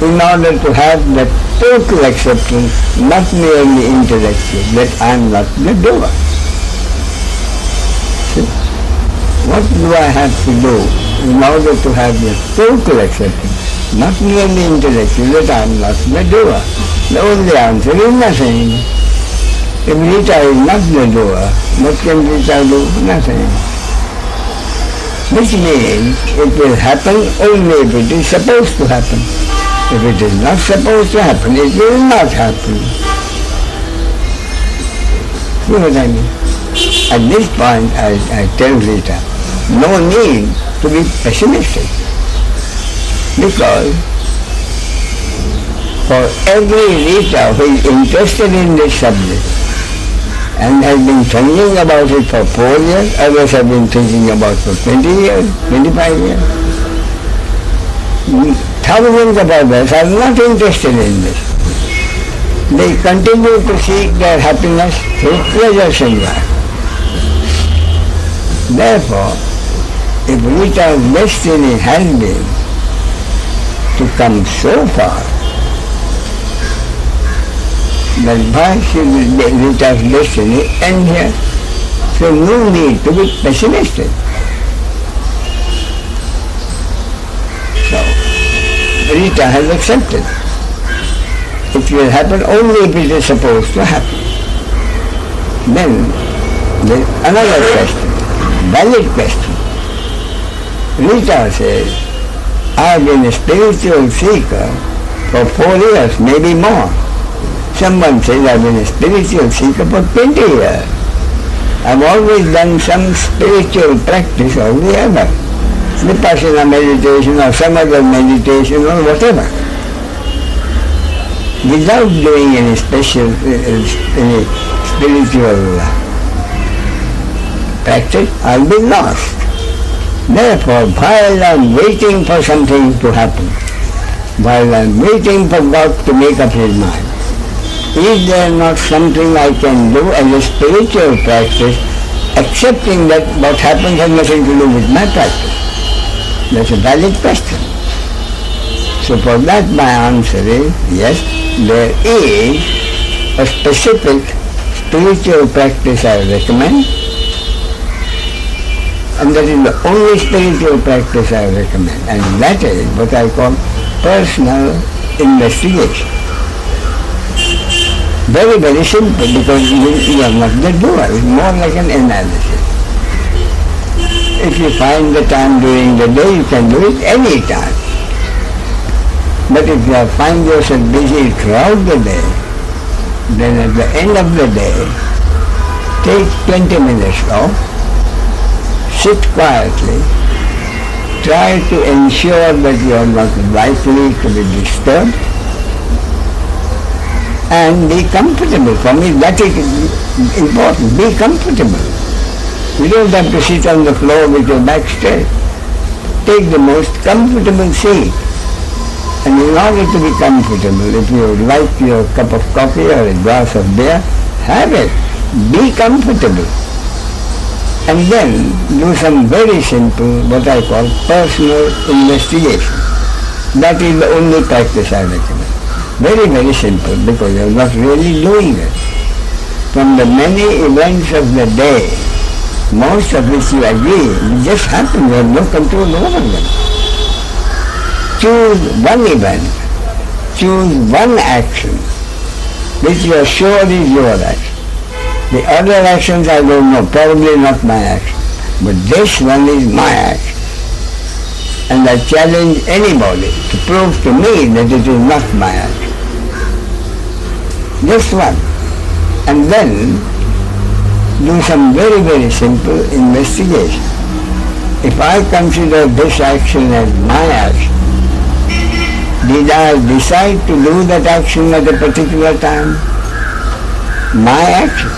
in order to have the total acceptance, not merely intellectual, that I am not the doer? See? What do I have to do in order to have the total acceptance, not merely intellectual, that I am not the doer? The only answer is nothing. If Rita is not the doer, what can Rita do? Nothing. Which means it will happen only if it is supposed to happen. If it is not supposed to happen, it will not happen. You know what I mean? At this point, I tell Rita, no need to be pessimistic, because for every Rita who is interested in this subject and has been thinking about it for 4 years, others have been thinking about it for 20 years, 25 years. Thousands of others are not interested in this. They continue to seek their happiness through pleasures in life. Therefore, if Rita's destiny has been to come so far, then why should Rita's destiny end here? So no need to be pessimistic. So, Rita has accepted. It will happen only if it is supposed to happen. Then, there is another question, valid question. Rita says, I have been a spiritual seeker for 4 years, maybe more. Someone says I've been a spiritual seeker for 20 years. I've always done some spiritual practice or the other. Vipassana meditation or some other meditation or whatever. Without doing any special, any spiritual practice, I'll be lost. Therefore, while I'm waiting for something to happen, while I'm waiting for God to make up His mind, is there not something I can do as a spiritual practice, accepting that what happens has nothing to do with my practice? That's a valid question. So for that my answer is, yes, there is a specific spiritual practice I recommend, and that is the only spiritual practice I recommend, and that is what I call personal investigation. Very, very simple, because you are not the doer. It's more like an analysis. If you find the time during the day, you can do it any time. But if you find yourself busy throughout the day, then at the end of the day, take 20 minutes off, sit quietly, try to ensure that you are not likely to be disturbed, and be comfortable. For me, that is important. Be comfortable. You don't have to sit on the floor with your back straight. Take the most comfortable seat. And in order to be comfortable, if you would like your cup of coffee or a glass of beer, have it. Be comfortable. And then do some very simple, what I call personal investigation. That is the only practice I recommend. Very, very simple, because you are not really doing it. From the many events of the day, most of which you agree, just happen, you have no control over them. Choose one event, choose one action, which you are sure is your action. The other actions I don't know, probably not my action, but this one is my action. And I challenge anybody to prove to me that it is not my action. Just one. And then do some very, very simple investigation. if I consider this action as my action, did I decide to do that action at a particular time? My action.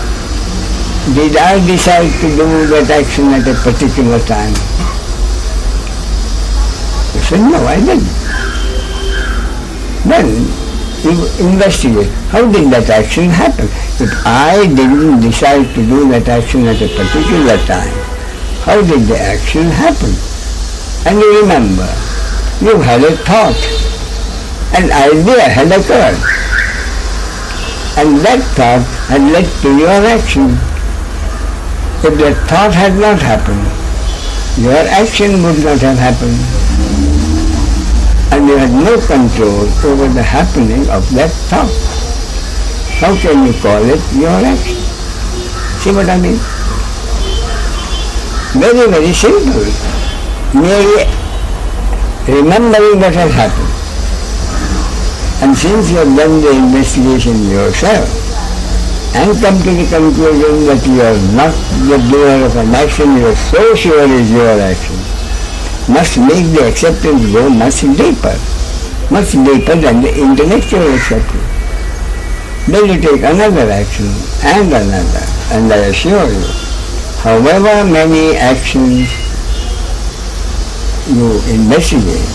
Did I decide to do that action at a particular time? You said, no, I didn't. Then you investigate. How did that action happen? If I didn't decide to do that action at a particular time, how did the action happen? And you remember, you had a thought. An idea had occurred. And that thought had led to your action. If that thought had not happened, your action would not have happened. And you had no control over the happening of that thought. How can you call it your action? See what I mean? Very, very simple. Merely remembering what has happened. And since you have done the investigation yourself and come to the conclusion that you are not the doer of an action you are so sure is your action, must make the acceptance go much deeper than the intellectual acceptance. Then you take another action and another, and I assure you, however many actions you investigate,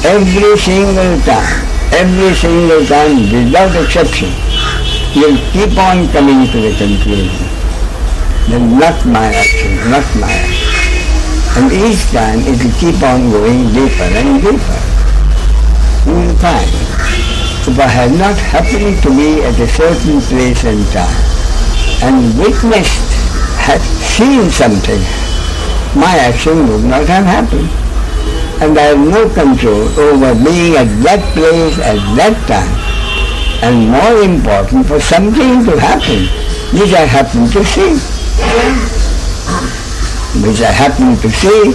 every single time, without exception, you'll keep on coming to the conclusion that not my action. And each time it will keep on going deeper and deeper. You will find, if I had not happened to be at a certain place and time, and witnessed, had seen something, my action would not have happened. And I have no control over being at that place at that time. And more important, for something to happen, which I happen to see. Which I happen to see,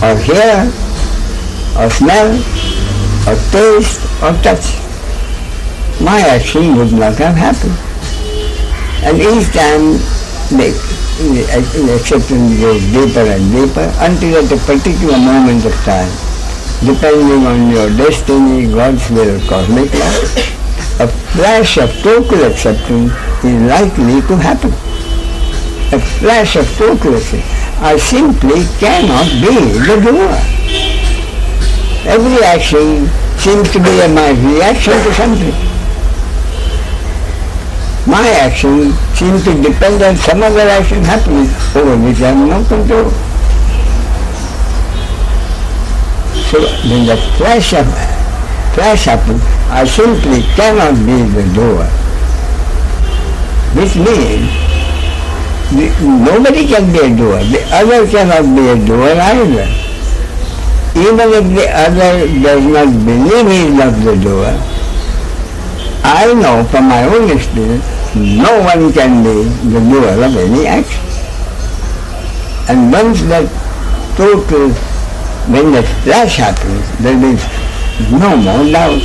or hear, or smell, or taste, or touch. My action would not have happened. And each time the acceptance goes deeper and deeper until at a particular moment of time, depending on your destiny, God's will, cosmic law, a flash of total acceptance is likely to happen. A flash of total acceptance. I simply cannot be the doer. Every action seems to be my reaction to something. My action seems to depend on some other action happening over which I have no control. So when that flash happens, I simply cannot be the doer. Which means nobody can be a doer. The other cannot be a doer either. Even if the other does not believe he is not the doer, I know from my own experience, no one can be the doer of any action. And once that total, when that flash happens, there is no more doubt.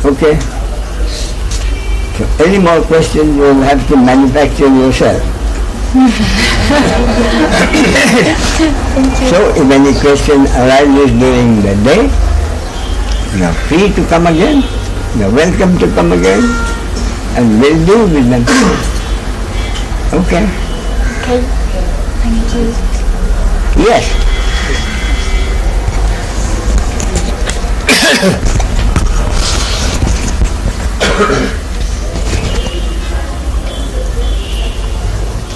Okay? So any more questions you will have to manufacture yourself. So if any question arises during the day, you are free to come again. You are welcome to come again, and we'll deal with them. Okay? Okay. Thank you. Yes.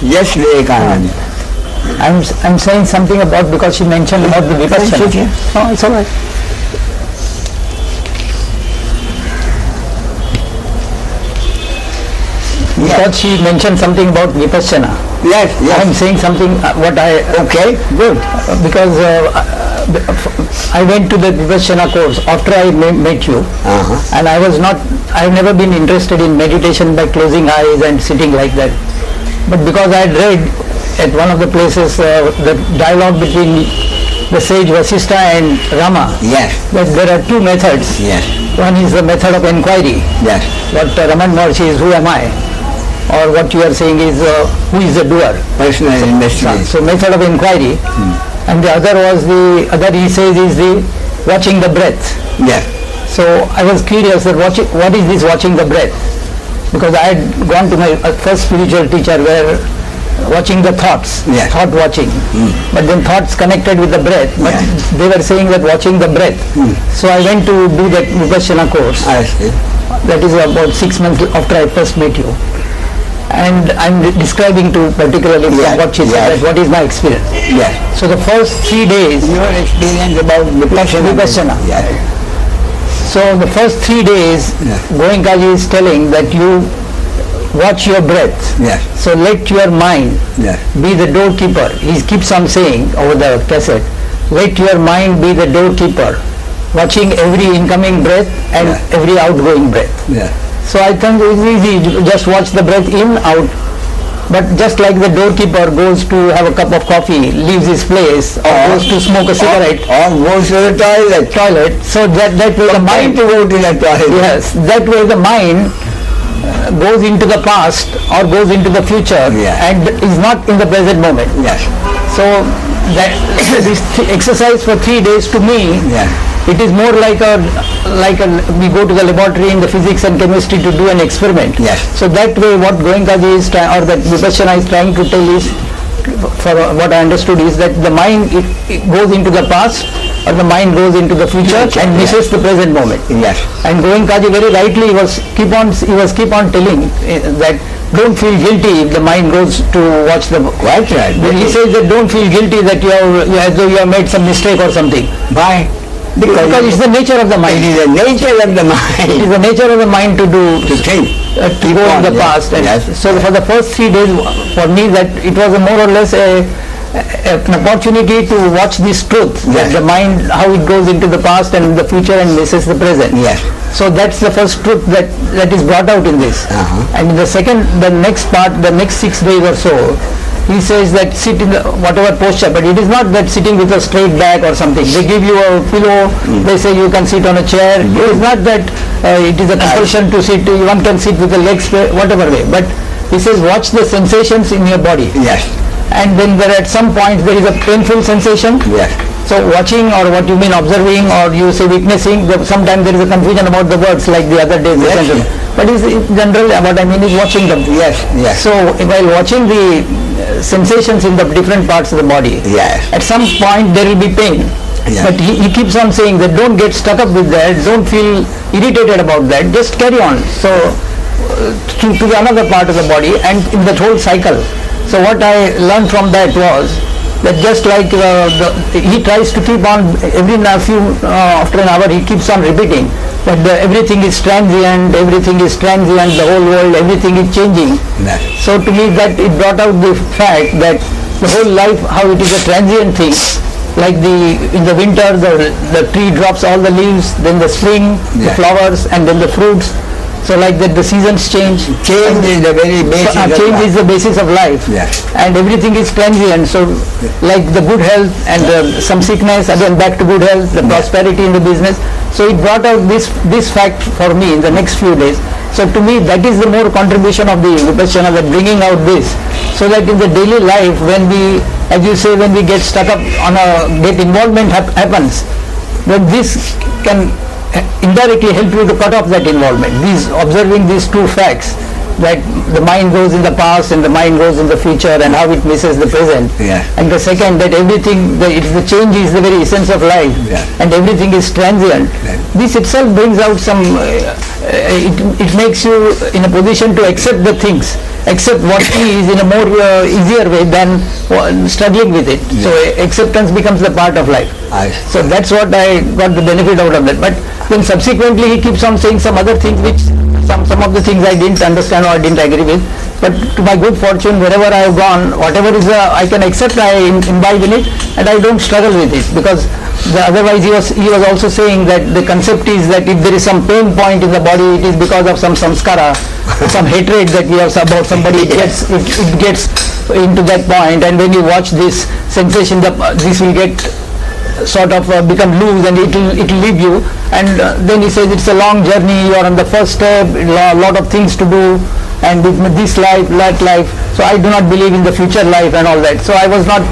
Yes, Vivekanand. I'm saying something about, because she mentioned about the vipassana. Oh, it's all right. Because she mentioned something about vipassana. Yes, yes. I'm saying something Okay, good. Because I went to the vipassana course after I met you, and I've never been interested in meditation by closing eyes and sitting like that. But because I had read at one of the places the dialogue between the sage Vasistha and Rama, yes, that there are two methods. Yes. One is the method of inquiry. Yes. What Raman Maharshi is, who am I? or what you are saying is who is the doer? Personal investigation. So method of inquiry. And the other he says is the watching the breath. Yeah. So I was curious that what is this watching the breath? Because I had gone to my first spiritual teacher where watching the thoughts, thought watching, but then thoughts connected with the breath, but they were saying that watching the breath. So I went to do that Vipassana course. I see. That is about 6 months after I first met you. And I'm describing to particularly what she said, that what is my experience. Yes. So the first 3 days, your experience about Vipassana. Yes. So the first 3 days, Goenkaji is telling that you watch your breath. Yes. So let your mind be the doorkeeper. He keeps on saying over the cassette, let your mind be the doorkeeper, watching every incoming breath and every outgoing breath. Yeah. So I think it's easy, just watch the breath in, out. But just like the doorkeeper goes to have a cup of coffee, leaves his place, or goes to smoke a cigarette, or goes to the toilet. So that way the mind to go to the toilet. Yes, that way the mind goes into the past or goes into the future and is not in the present moment. Yes. So that this exercise for 3 days to me, it is more like we go to the laboratory in the physics and chemistry to do an experiment. Yes. So that way what Goenkaji is or that Vipassana is trying to tell is, for what I understood is that the mind it goes into the past or the mind goes into the future and misses the present moment. Yes. And Goenkaji very rightly was keep on telling that don't feel guilty if the mind goes to watch the. Quite right. He says that don't feel guilty that as though you have made some mistake or something. Why? Because it's the nature of the mind. It is the nature of the mind. It is the nature of the mind to think. To go in the past. And so for the first 3 days, for me, that it was more or less an opportunity to watch this truth. That the mind, how it goes into the past and the future and misses the present. Yes. So that's the first truth that is brought out in this. And the next part, the next 6 days or so, he says that sit in whatever posture, but it is not that sitting with a straight back or something. They give you a pillow, they say you can sit on a chair. It is not that it is a compulsion to sit, one can sit with the legs whatever way. But he says watch the sensations in your body. Yes. And then at some point there is a painful sensation. Yes. So watching or what you mean observing or you say witnessing, sometimes there is a confusion about the words like the other day. Yes. But in general what I mean is watching them. Yes. Yes. So while watching the sensations in the different parts of the body, at some point there will be pain. But he keeps on saying that don't get stuck up with that, don't feel irritated about that, just carry on. So to another part of the body and in that whole cycle. So what I learned from that was that just like he tries to keep on after an hour he keeps on repeating that everything is transient, the whole world, everything is changing. So to me that it brought out the fact that the whole life, how it is a transient thing. Like in the winter the tree drops all the leaves, then the spring, the flowers and then the fruits. So like that the seasons change. Change is the very basis of life. Change is the basis of life. And everything is transient. So like the good health and some sickness, again back to good health, the prosperity in the business. So it brought out this fact for me in the next few days. So to me that is the more contribution of the Vipassana, that bringing out this. So that in the daily life when we, as you say, when we get stuck up on get involvement happens, then this can indirectly help you to cut off that involvement. Observing these two facts, that the mind goes in the past and the mind goes in the future and how it misses the present. And the second, that everything, the change is the very essence of life and everything is transient. This itself brings out some, it makes you in a position to accept the things, accept what is in a more easier way than struggling with it. So acceptance becomes the part of life. So that's what I got the benefit out of that. But then subsequently he keeps on saying some other things which some of the things I didn't understand or I didn't agree with. But to my good fortune, wherever I have gone, whatever is I can accept, I imbibe in it and I don't struggle with it, because otherwise he was also saying that the concept is that if there is some pain point in the body, it is because of some samskara, some hatred that we have about somebody. It gets into that point, and when you watch this sensation, this will get sort of become loose and it will leave you. And then he says it's a long journey, you are on the first step, a lot of things to do, and this life, that life. So I do not believe in the future life and all that. So I was not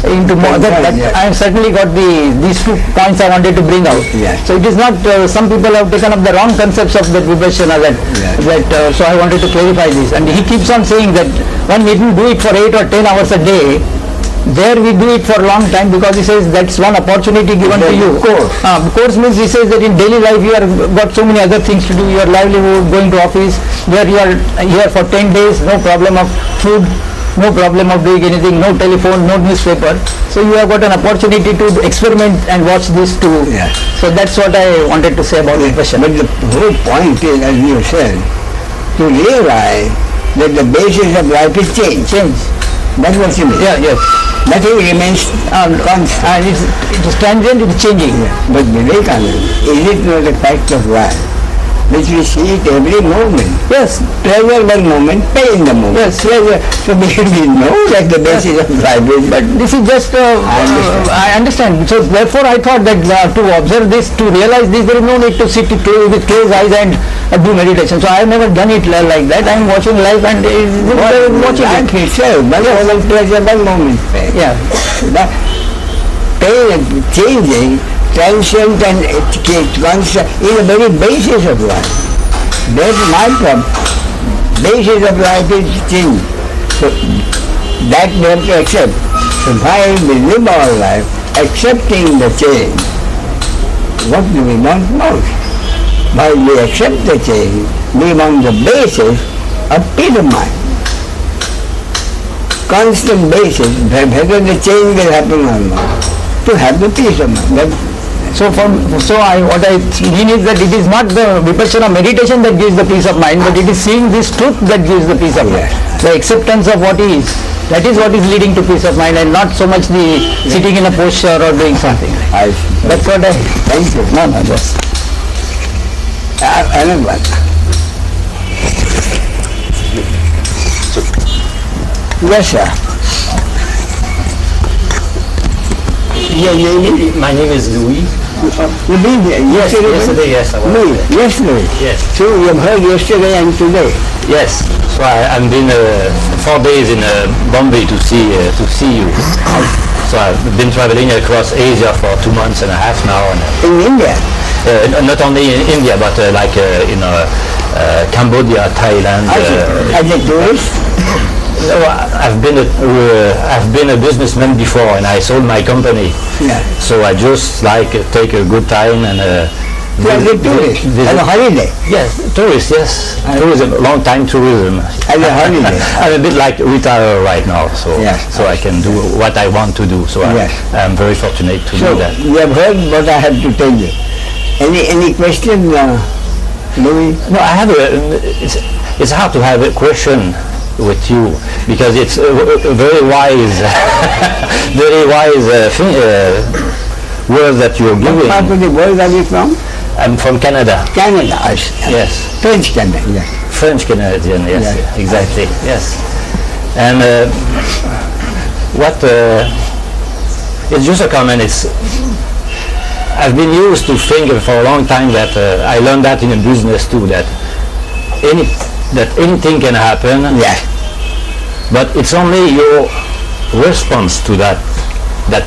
into more. I certainly got these 2 points I wanted to bring out. Yes. So it is not, some people have taken up the wrong concepts of that vipassana, so I wanted to clarify this. And he keeps on saying that one needn't do it for 8 or 10 hours a day. There we do it for a long time, because he says that's one opportunity given to you. Course means he says that in daily life you have got so many other things to do, your livelihood, going to office, there you are here for 10 days, no problem of food, no problem of doing anything, no telephone, no newspaper. So you have got an opportunity to experiment and watch this too. Yeah. So that's what I wanted to say about vipassana. But the whole point is, as you said, to realize that the basis of life is change. That's what you mean. Yeah, yes. Nothing remains constant. And it is transient, it is changing. Yeah. But Vivekananda, is it not a fact of life, which we see it every moment? Yes. Pleasure one moment, pain the moment. Yes. Pleasure. So we know that the basis of life is. But this is just, I understand. So therefore I thought that to observe this, to realize this, there is no need to sit with closed eyes and do meditation. So I have never done it like that. I am watching life and watching life it. itself, one moment pleasure, one moment pain. Yeah. The pain and changing, transient and constant is the very basis of life. That's my problem. Basis of life is change. So that we have to accept. So while we live our life accepting the change, what do we want most? While we accept the change, we want the basis of peace of mind. Constant basis, whether the change will happen or not, to have the peace of mind. What I mean is that it is not the vipassana meditation that gives the peace of mind, but it is seeing this truth that gives the peace of mind. The acceptance of what is. That is what is leading to peace of mind, and not so much the sitting in a posture or doing something. That's what I... Thank you. No, just... Another one. Yes, sir. My name is Louis. You've been here yesterday? Yes, I was. Yesterday? Yes. So you've heard yesterday and today? Yes. So I've been 4 days in Bombay to see you. So I've been traveling across Asia for 2 months and a half now. In India? Not only in India, but in Cambodia, Thailand. As a tourist? No, I've been a businessman before, and I sold my company. Yeah. So I just take a good time and as a tourist, as a holiday? Yes, tourist, yes. Tourism, long time tourism. As a holiday? I'm a bit like retired right now, so I can do what I want to do. So I'm very fortunate to do that. You have heard what I have to tell you. Any question, Louis? No, I have it's hard to have a question with you, because it's a very wise, words that you're giving. What part of the world are you from? I'm from Canada. Canada, yes. French Canada, yes. French Canadian, yes, exactly, yes. And it's just a comment. I've been used to think for a long time that I learned that in a business too, that anything can happen. Yeah. But it's only your response to that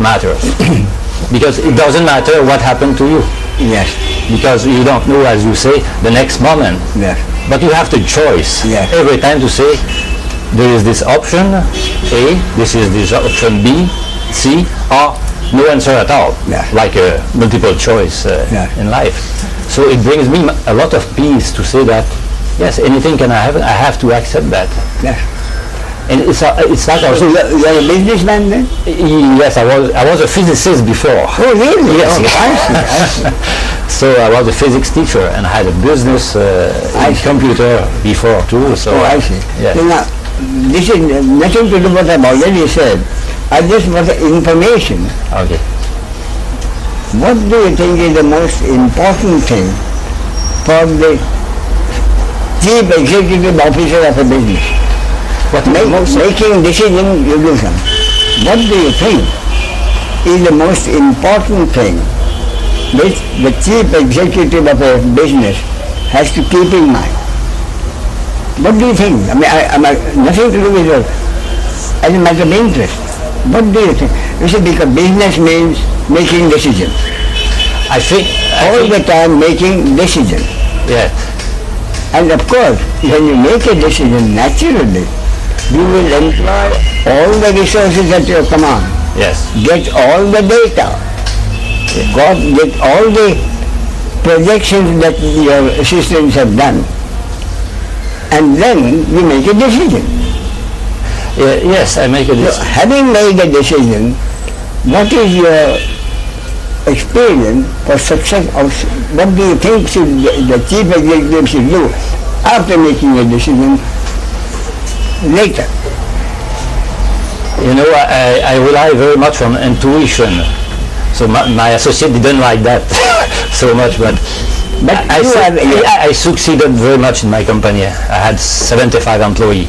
matters. Because it doesn't matter what happened to you. Yes. Because you don't know, as you say, the next moment. Yes. But you have the choice every time to say, there is this option A, this is this option B, C, or no answer at all, like a multiple choice in life. So it brings me a lot of peace to say that, yes, anything can happen, I have to accept that. Yeah. And it's like also... So you're a businessman then? Yes, I was a physicist before. Oh, really? Yes. Oh, I see. So I was a physics teacher and I had a business computer before too. So I see. Yes. So now, this is nothing to do with what I've already said. I just want information. Okay. What do you think is the most important thing for the chief executive officer of a business? Making decision, you do something. What do you think is the most important thing which the chief executive of a business has to keep in mind. What do you think? I mean, nothing to do with it. As a matter of interest. What do you think? You see, because business means making decisions. I think all the time making decisions. Yeah. And of course, when you make a decision, naturally, you will employ all the resources at your command. Yes. Get all the data. Get all the projections that your assistants have done. And then you make a decision. Yes, I make a decision. So, having made a decision, what is your experience for success of, what do you think the chief executive should do after making a decision later? You know, I rely very much on intuition. So my associate didn't like that so much, but I succeeded very much in my company. I had 75 employees,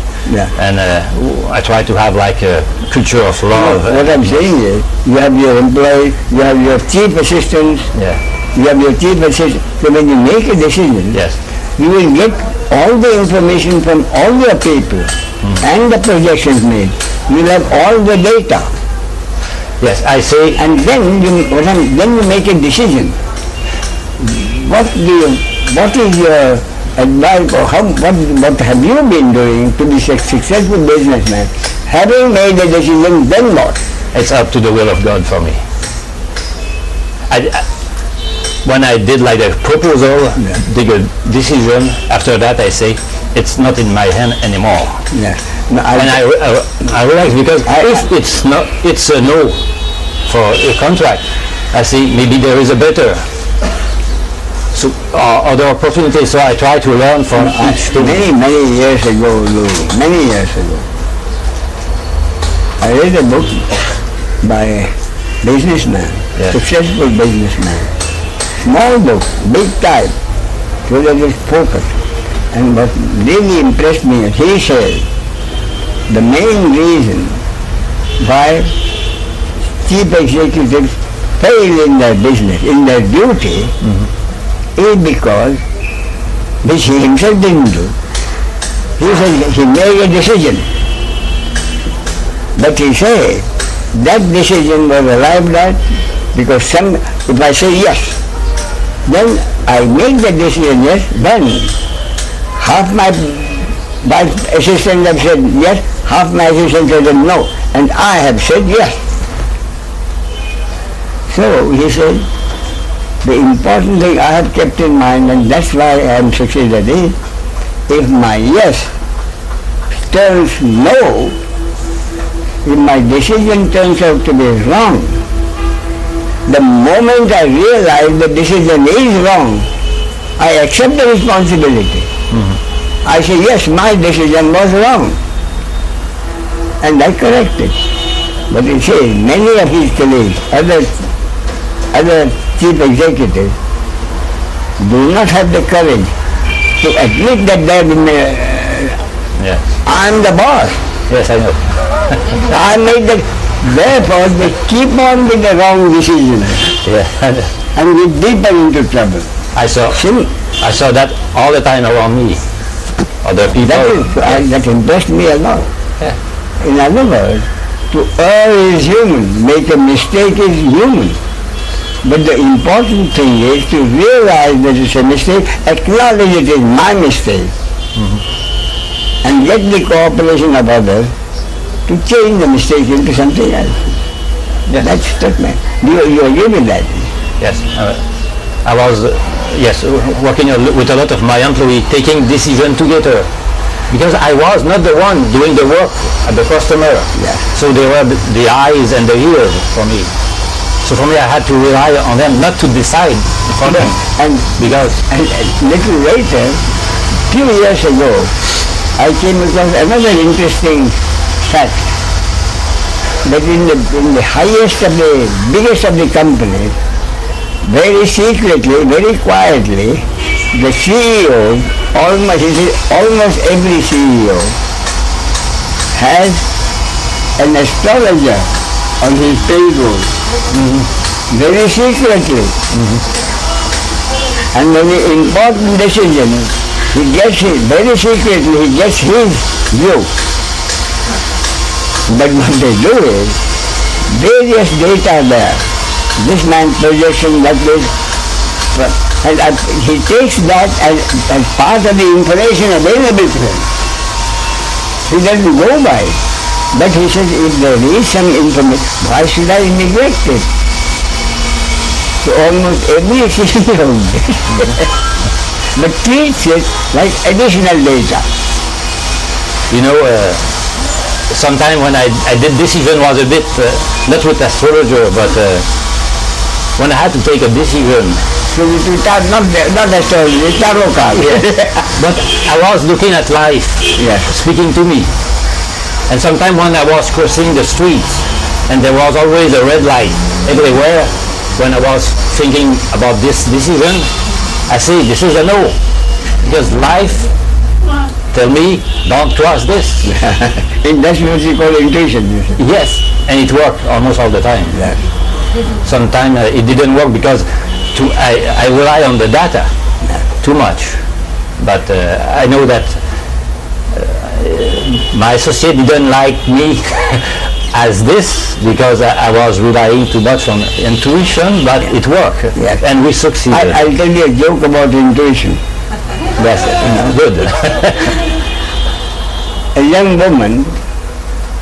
and I try to have like a culture of love. What I'm saying is, you have your employees, you have your chief assistants, you have your chief assistant. So when you make a decision, you will get all the information from all your people and the projections made. You will have all the data. Yes, I say. And then you make a decision. What is your advice, or what have you been doing to be a successful businessman? Having made a decision, then what? It's up to the will of God for me. When I did like a proposal, take a decision, after that I say, it's not in my hand anymore. No, I realize, because if it's a no for a contract, I say maybe there is a better. So other opportunities, so I try to learn from each thing. Many years ago, I read a book by a businessman, successful businessman. Small book, big type, so that it's focused. And what really impressed me is he said the main reason why chief executives fail in their business, in their duty, is because, which he himself didn't do. He said he made a decision. But he said that decision was arrived at because if I say yes, then I make the decision yes, then half my assistants have said yes, half my assistants have said no, and I have said yes. So he said, the important thing I have kept in mind, and that's why I am succeeded, is if my yes turns no, if my decision turns out to be wrong, the moment I realize the decision is wrong, I accept the responsibility. I say, yes, my decision was wrong, and I correct it. But you see, many of his colleagues, other chief executives, do not have the courage to admit that I'm the boss. Yes, I know. I made the, therefore they keep on with the wrong decisions. And get deeper into trouble. I saw that all the time around me. Other people. That impressed me a lot. In other words, to err is human, make a mistake is human. But the important thing is to realize that it's a mistake, acknowledge it is my mistake, and get the cooperation of others to change the mistake into something else. That's statement. You agree with that? Yes. I was working with a lot of my employees, taking decision together, because I was not the one doing the work at the customer. So they were the eyes and the ears for me. So for me, I had to rely on them, not to decide for them. And little later, few years ago, I came across another interesting fact, that in the highest of the, biggest of the companies, very secretly, very quietly, the CEO, almost every CEO, has an astrologer on his payroll. very secretly. And when an important decision, he gets it very secretly, he gets his view. But what they do is, various data are there. This man's projection, that is, and he takes that as part of the information available to him. He doesn't go by it. But he says, if there is some information, why should I neglect it? So almost every single but treats it like additional data. You know, sometime when I did this even was a bit, not with astrologer, but when I had to take a decision. So not astrology, tarot card. But I was looking at life, speaking to me. And sometimes when I was crossing the streets, and there was always a red light everywhere, when I was thinking about this decision, I say, this is a no. Because life tell me, don't cross this. And that's what you call intuition. Yes, and it worked almost all the time. Yes. Sometimes it didn't work because I rely on the data too much. But I know that my associate didn't like me as this because I was relying too much on intuition, but it worked, and we succeeded. I'll tell you a joke about intuition. That's good. A young woman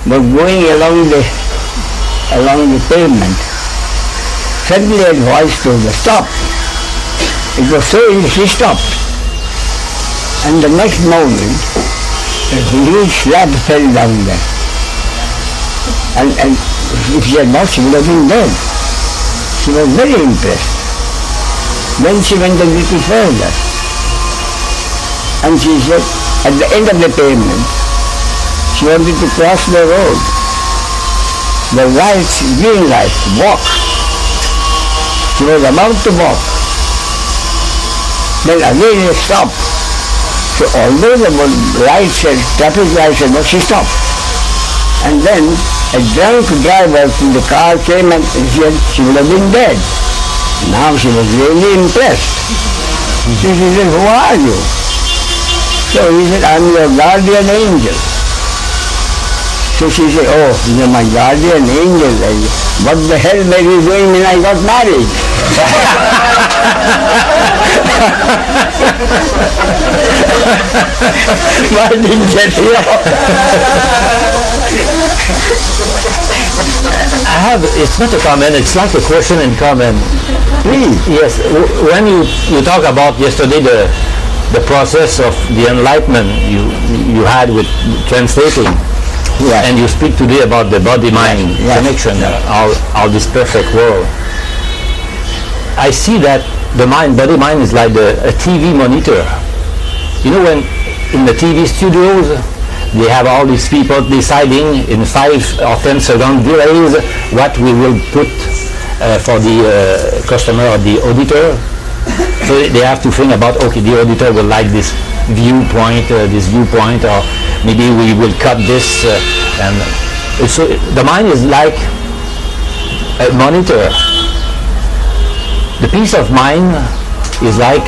was going along the pavement. Suddenly a voice told her, stop. It was so easy, she stopped. And the next moment, a huge slab fell down there. And if she had not, she would have been dead. She was very impressed. Then she went a little further. And she said, at the end of the pavement, she wanted to cross the road. The green light, walk. She was about to walk. Then again it stopped. So although the light said, traffic light said, no, she stopped. And then a drunk driver from the car came and she would have been dead. Now she was really impressed. She said, who are you? So he said, I'm your guardian angel. So she said, oh, you're my guardian angel. What the hell were you doing when I got married? Why didn't you see? It's not a comment, it's like a question and comment. Please. Yes, when you talk about yesterday the process of the enlightenment you had with translating, and you speak today about the body-mind connection, all this perfect world. I see that the body-mind is like a TV monitor. You know, when in the TV studios, they have all these people deciding in 5 or 10 second delays what we will put for the customer or the auditor. So they have to think about, okay, the auditor will like this viewpoint, or maybe we will cut this. And so the mind is like a monitor. The peace of mind is like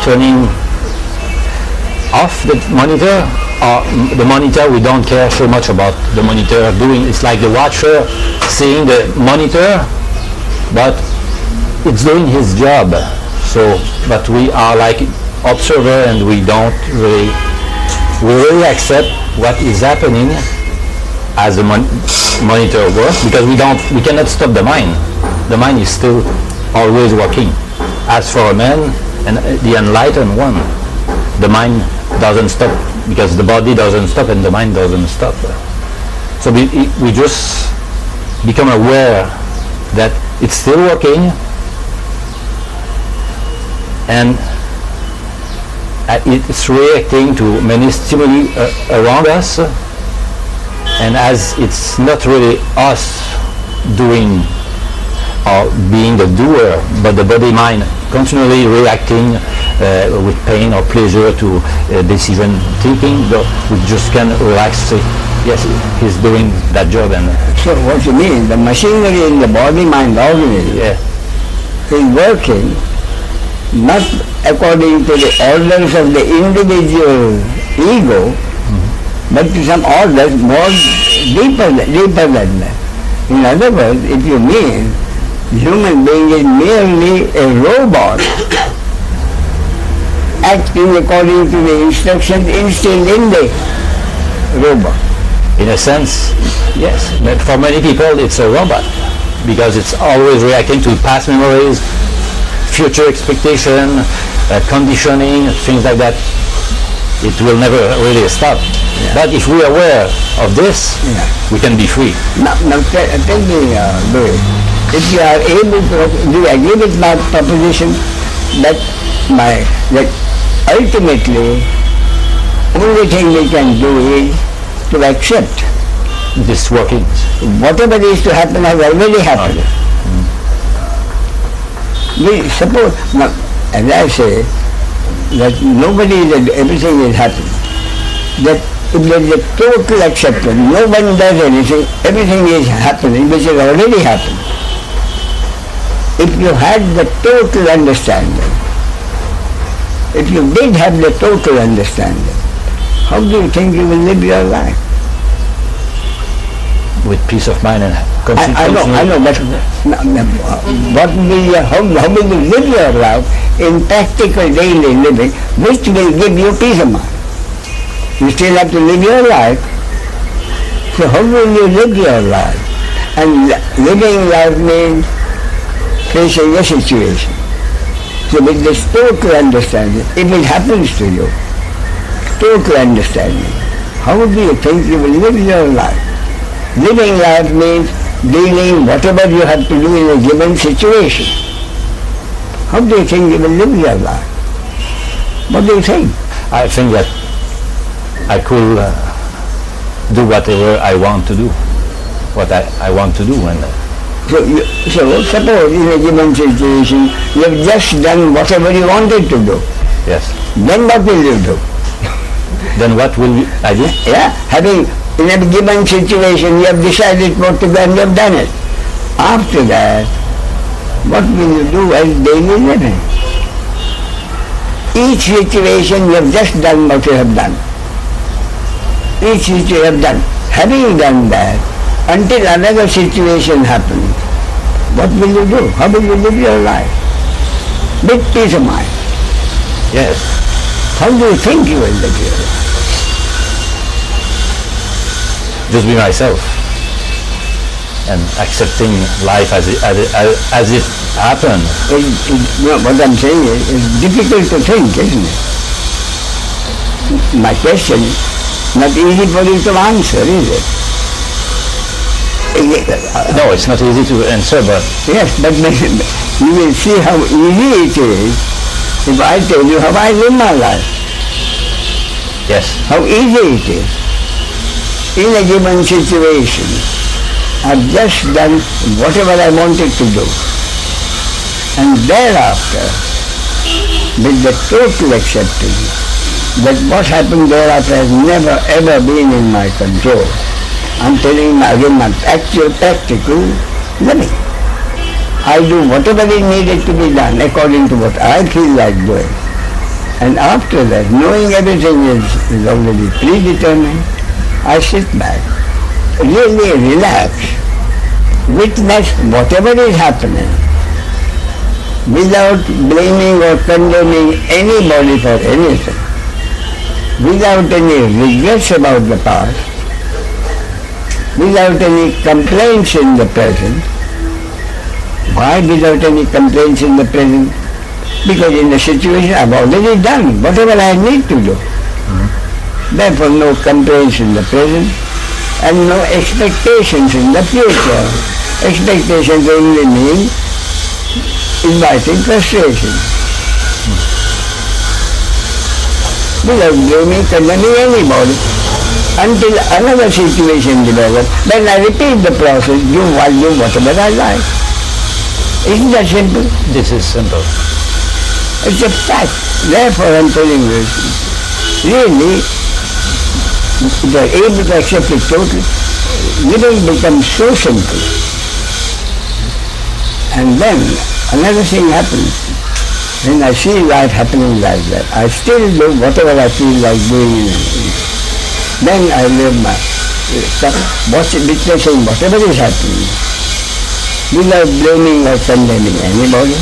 turning off the monitor, or the monitor, we don't care so much about the monitor doing. It's like the watcher seeing the monitor, but it's doing his job. So, but we are like observer, and we really accept what is happening as the monitor works, because we cannot stop the mind. The mind is still always working. As for a man and the enlightened one, the mind doesn't stop, because the body doesn't stop and the mind doesn't stop. So we just become aware that it's still working, and it's reacting to many stimuli around us, and as it's not really us doing or being the doer, but the body-mind continually reacting with pain or pleasure to decision taking, we just can relax, say, yes, he's doing that job. And so what you mean, the machinery in the body-mind organism is working not according to the orders of the individual ego, but to some orders more deeper than that. In other words, if you mean human being is merely a robot acting according to the instructions instilled in the robot. In a sense, Yes. but for many people it's a robot because it's always reacting to past memories, future expectation, conditioning, things like that. It will never really stop. Yeah. But if we are aware of this, we can be free. Now tell me, Louis, if you are able to, do you agree with my proposition that ultimately only thing we can do is to accept This working. whatever is to happen has already happened. We suppose, now, as I say, that nobody, that everything is happening. That if there is a total acceptance, no one does anything, everything is happening, which has already happened. If you had the total understanding, if you did have the total understanding, how do you think you will live your life? With peace of mind and I know, but what will how will you live your life in practical daily living, which will give you peace of mind? You still have to live your life. So how will you live your life? And living life means facing a situation. So with this total understanding, if it happens to you, total understanding, how do you think you will live your life? Living life means dealing whatever you have to do in a given situation. How do you think you will live your life? What do you think? I think that I could do whatever I want to do, what I want to do. And So suppose in a given situation you have just done whatever you wanted to do. yes, Then what will you do? then what will I do? Yeah, having in a given situation you have decided what to do and you have done it. After that, what will you do as daily living? Each situation you have just done what you have done. Each situation you have done. Having done that, until another situation happens, what will you do? How will you live your life? With peace of mind. Yes, How do you think you will live your life? just be myself and accepting life as it happened. What I'm saying is, it's difficult to think, isn't it? My question, not easy for you to answer, is it? No, it's not easy to answer, but Yes, but you will see how easy it is if I tell you how I live my life. yes, How easy it is. In a given situation, I've just done whatever I wanted to do. And thereafter, with the total acceptance that what happened thereafter has never ever been in my control. I'm telling you again my actual practical living. I do whatever is needed to be done according to what I feel like doing. And after that, knowing everything is already predetermined, I sit back, really relax, witness whatever is happening, without blaming or condemning anybody for anything, without any regrets about the past, without any complaints in the present. Why without any complaints in the present? Because in the situation I've already done whatever I need to do. Therefore no complaints in the present and no expectations in the future. Expectations only mean inviting frustration. Without blaming, condemning anybody. Until another situation develops, then I repeat the process, do whatever I like. Isn't that simple? this is simple. It's a fact. Therefore I'm telling you, really, if you are able to accept it totally, living becomes so simple. And then another thing happens. When I see life happening like that, I still do whatever I feel like doing. Then I live my, witnessing whatever is happening, without blaming or condemning anybody,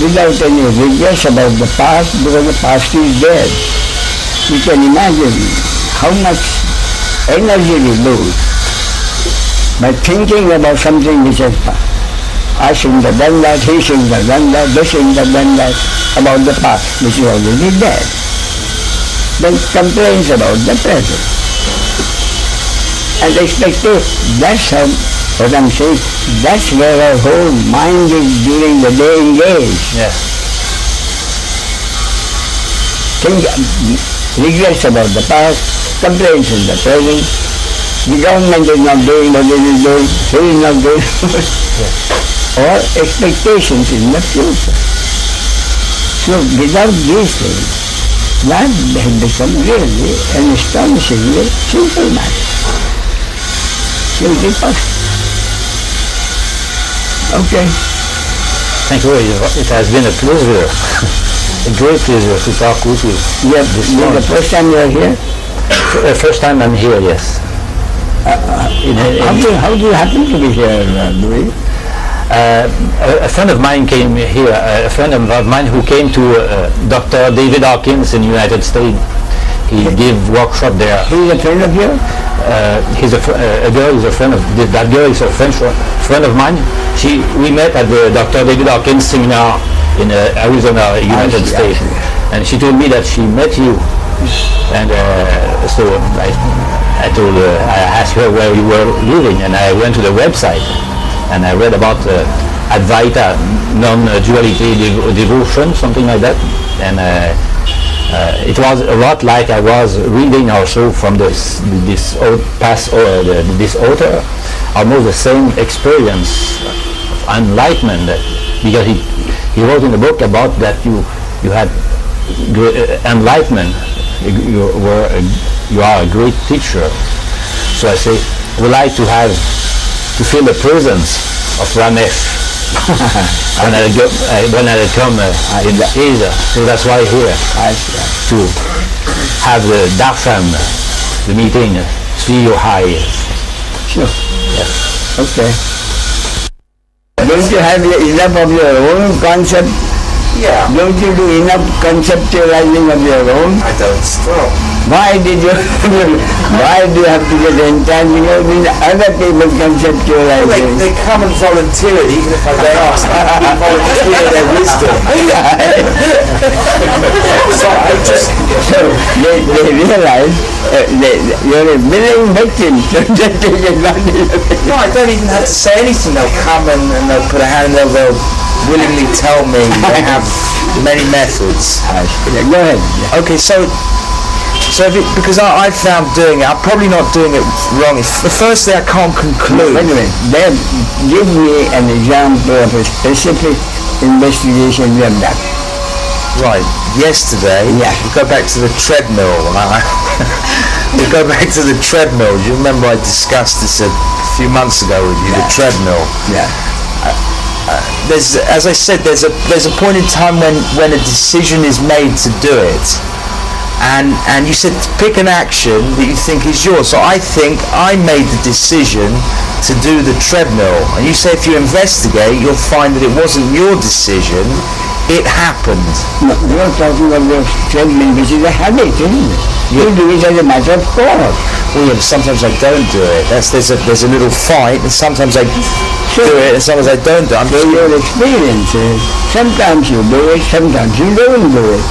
without any regrets about the past, because the past is dead. You can imagine how much energy we lose by thinking about something which has passed. I shouldn't have done that, he shouldn't have done that, they shouldn't have done that, about the past, which is already dead. Then complains about the present. And expectation, that's how, what I'm saying, that's where our whole mind is during the day engaged. Yes. Think, regrets about the past, complaints in the present, the government is not doing what it is doing, he is not doing or expectations in the future. So without these things, life has become really an astonishingly simple matter. Simply possible. Okay. Thank you. It has been a pleasure, a great pleasure to talk with you. Yeah, this is the first time you are here? First time I'm here, yes. How do you happen to be here, Louis? A friend of mine came here, a friend of mine who came to Dr. David Hawkins in the United States. He gave workshop there. He's a friend of yours? He's a girl is a friend of, that girl is a friend of mine. We met at the Dr. David Hawkins seminar in Arizona, United States. And she told me that she met you. And so I told her, I asked her where you were living, and I went to the website and I read about Advaita, non-duality devotion, something like that. And it was a lot like I was reading also from this author, almost the same experience of enlightenment, because he wrote in the book about that you had enlightenment. You are a great teacher. So I say, we like to feel the presence of Ramesh when I come in Asia. So that's why here to have the darshan, the meeting, see you high. Sure. Yes. Okay. Don't you have enough of your own concept? Yeah. Don't you do enough conceptualizing of your own? I don't stop. Why do you have to get entangled in other people's conceptualizing? They come and volunteer it, even if I don't ask. They volunteer their wisdom. So they realize you're a willing victim. Don't just take advantage of it. No, I don't even have to say anything. They'll come and they'll put a hand and they'll willingly tell me. They have many methods. Go ahead. Okay, so because I found doing it, I'm probably not doing it wrong. The first thing I can't conclude. Wait a minute. Then give me an example of a specific investigation you have done. Right. Yesterday, yeah. We go back to the treadmill. We go back to the treadmill. Do you remember I discussed this a few months ago with you? Yeah. The treadmill. Yeah. There's, as I said, there's a point in time when a decision is made to do it. And you said pick an action that you think is yours. So I think I made the decision to do the treadmill. And you say if you investigate, you'll find that it wasn't your decision, it happened. No, you're talking about the treadmill, which is a habit, isn't it? You do it as a matter of course. Well, yeah, but sometimes I don't do it. There's a little fight, and sometimes I do it, and sometimes I don't do it. So your experience is, sometimes you do it, sometimes you don't do it.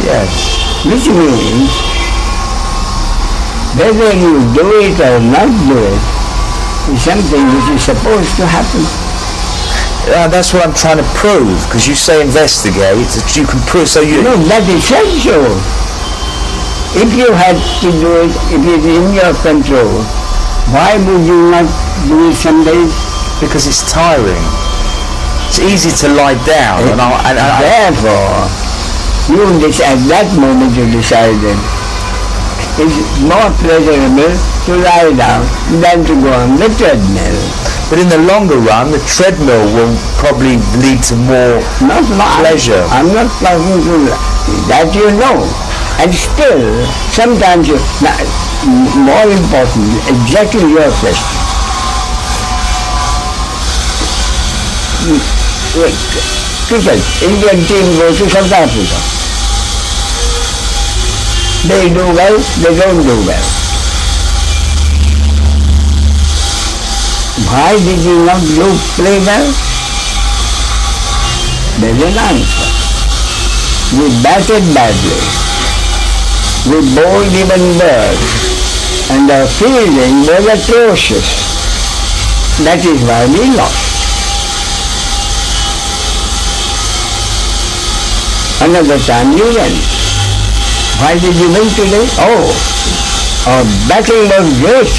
Yes. Which means, whether you do it or not do it, is something which is supposed to happen. That's what I'm trying to prove, because you say investigate, that you can prove, so you... No, that is essential. If you had to do it, if it is in your control, why would you not do it someday? Because it's tiring. It's easy to lie down. Therefore, at that moment you decided it's more pleasurable to lie down than to go on the treadmill. But in the longer run, the treadmill will probably lead to more pleasure. I'm not talking to that, you know. And still, sometimes, more important, exactly your question. Cricket, Indian team goes to South Africa. They do well, they don't do well. Why did you not play well? There's an answer. We batted badly. We bowled even worse. And our fielding was atrocious. That is why we lost. Another time you win. Why did you win today? Oh, our batting was great.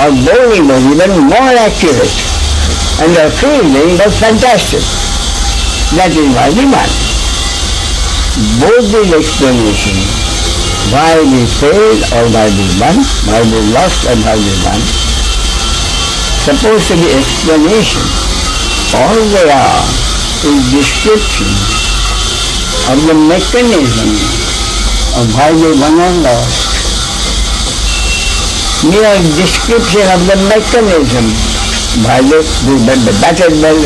Our bowling was even more accurate. And our fielding was fantastic. That is why we won. Both these explanations, why we failed or why we won, why we lost and why we won, supposed to be explanation. All they are is description of the mechanism of why we won or lost. Mere description of the mechanism why the batted well.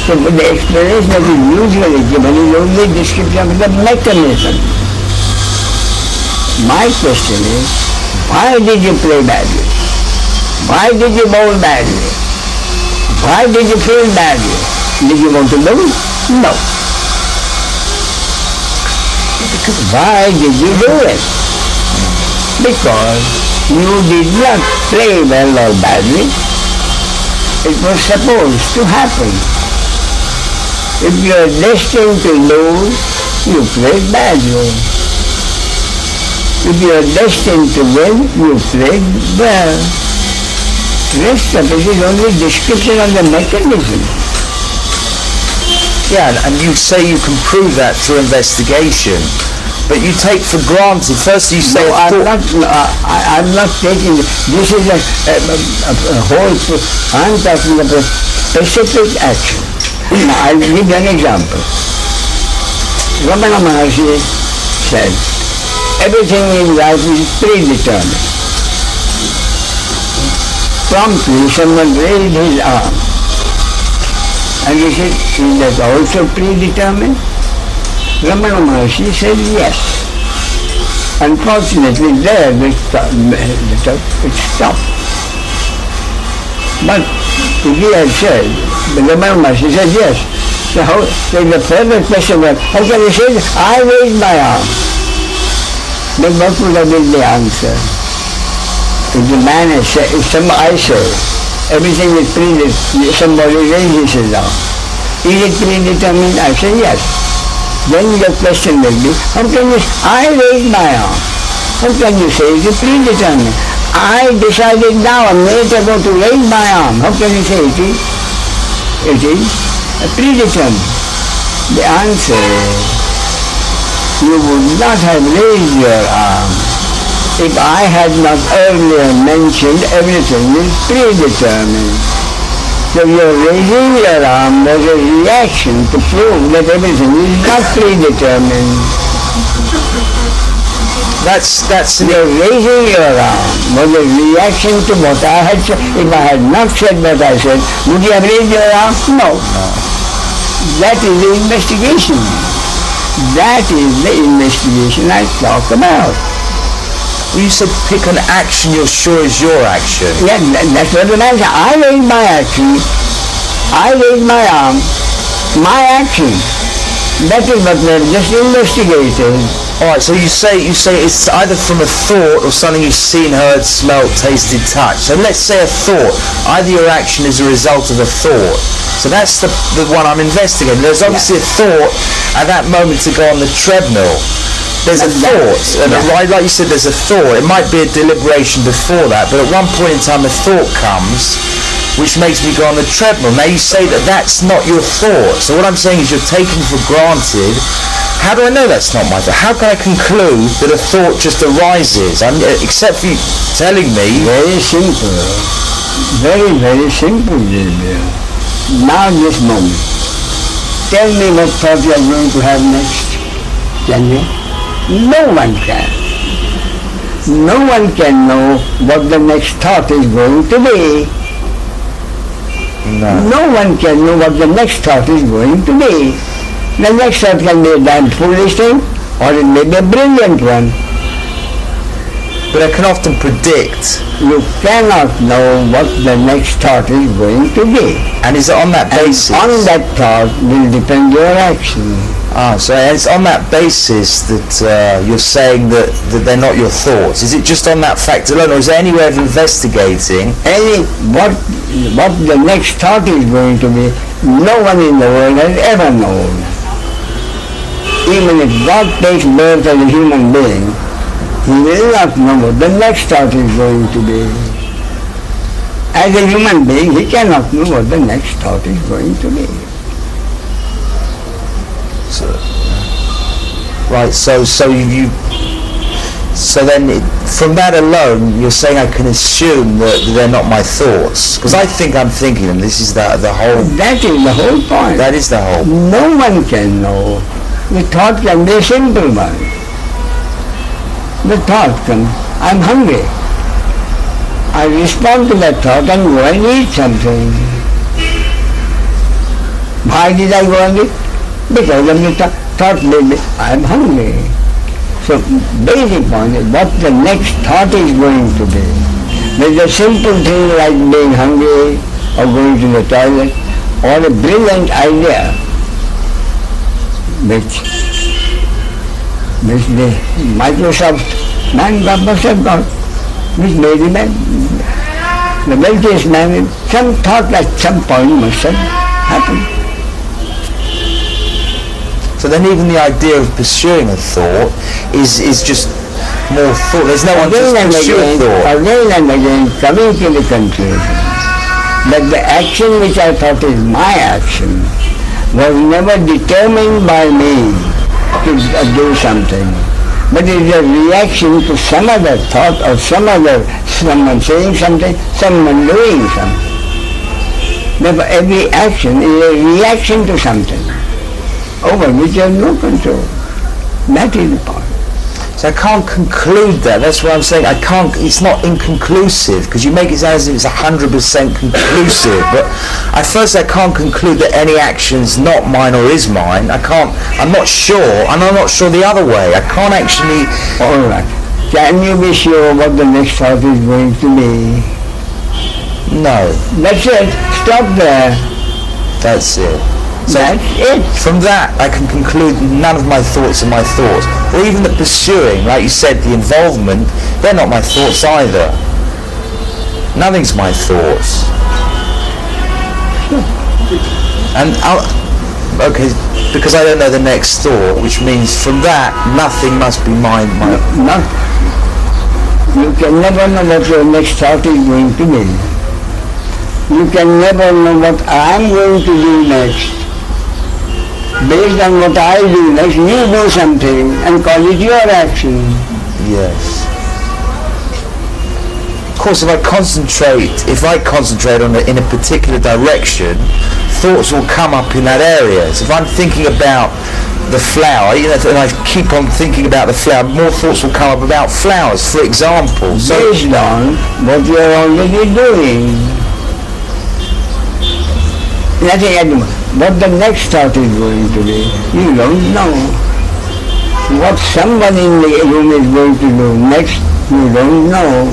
So the explanation that is usually given is only description of the mechanism. My question is, why did you play badly? Why did you bowl badly? Why did you field badly? Did you want to lose? No. Why did you do it? Because you did not play well or badly. It was supposed to happen. If you are destined to lose, you played badly. If you are destined to win, you played well. The rest of it is only description of the mechanism. Yeah, and you say you can prove that through investigation, but you take for granted. First you say... No, I'm not taking... This is a whole... I'm talking about specific action. I'll give you an example. Ramana Maharshi said, everything in life is predetermined. Promptly someone raised his arm and he said, is that also predetermined? Ramana Maharshi said yes. Unfortunately there it stopped. But if he had said, the Ramana Maharshi said yes. So the further question was, how can he say, I raised my arm? Then what would have been the answer? If the man has said, I say, everything is predetermined, somebody raises his arm. Is it predetermined? I say yes. Then the question will be, how can you, I raised my arm. How can you say it is predetermined? I decided now a minute ago to raise my arm. How can you say it is predetermined? The answer is, you would not have raised your arm if I had not earlier mentioned everything is predetermined. So your raising your arm was a reaction to prove that everything is not predetermined. Your raising your arm was a reaction to what I had said. If I had not said what I said, would you have raised your arm? No. That is the investigation. That is the investigation I talk about. Well, you said pick an action you're sure is your action. Yeah, that's what the man said. I raised my action. I raised my arm. My action. That is what we have just investigated. Alright, so you say it's either from a thought or something you've seen, heard, smelt, tasted, touched. So let's say a thought. Either your action is a result of a thought. So that's the one I'm investigating. There's obviously a thought at that moment to go on the treadmill. There's a thought, and like you said, there's a thought. It might be a deliberation before that, but at one point in time a thought comes which makes me go on the treadmill. Now you say that that's not your thought. So what I'm saying is you're taking for granted. How do I know that's not my thought? How can I conclude that a thought just arises? Except for you telling me. Very simple. Very, very simple, dear. Now this moment. Tell me what thought you are going to have next. Can you? No one can. No one can know what the next thought is going to be. No one can know what the next thought is going to be. The next thought can be a damn foolish thing, or it may be a brilliant one. But I can often predict. You cannot know what the next thought is going to be. And is it on that basis? And on that thought will depend your action. So it's on that basis that you're saying that they're not your thoughts. Is it just on that fact alone, or is there any way of investigating? What the next thought is going to be, no one in the world has ever known. Even if God takes birth as a human being, he will not know what the next thought is going to be. As a human being, he cannot know what the next thought is going to be. So then from that alone, you're saying I can assume that they're not my thoughts, because I think I'm thinking them. This is the whole. That is the whole point. That is the whole. No one can know. The thought can be a simple one. The thought comes, I'm hungry. I respond to that thought and go and eat something. Why did I go and eat? Because of the thought, maybe I'm hungry. So basic point is what the next thought is going to be. There's a simple thing like being hungry or going to the toilet, or a brilliant idea which the Microsoft man must have got, which made him the wealthiest man. Some thought at some point must have happened. So then even the idea of pursuing a thought is just more thought. There's no one to pursue a thought. Again and again coming to the conclusion that the action which I thought is my action was never determined by me to do something, but it is a reaction to some other thought or someone saying something, someone doing something. Therefore every action is a reaction to something over which I have no control. That is the point. So I can't conclude that. That's what I'm saying. I can't. It's not inconclusive, because you make it sound as if it's 100% conclusive. But I can't conclude that any action's not mine or is mine. I can't. I'm not sure, and I'm not sure the other way. I can't actually. All right. Can you be sure what the next thought is going to be? No. That's it. Stop there. That's it. So that's it. From that, I can conclude none of my thoughts are my thoughts. Or even the pursuing, like you said, the involvement, they're not my thoughts either. Nothing's my thoughts. And because I don't know the next thought, which means from that, nothing must be mine. You can never know what your next thought is going to be. You can never know what I'm going to do next. Based on what I do next, you do something and call it your action. Yes. Of course, if I concentrate on it in a particular direction, thoughts will come up in that area. So if I'm thinking about the flower, and I keep on thinking about the flower, more thoughts will come up about flowers, for example. So based on what you are already doing. Nothing anymore. What the next thought is going to be, you don't know. What someone in the room is going to do next, you don't know.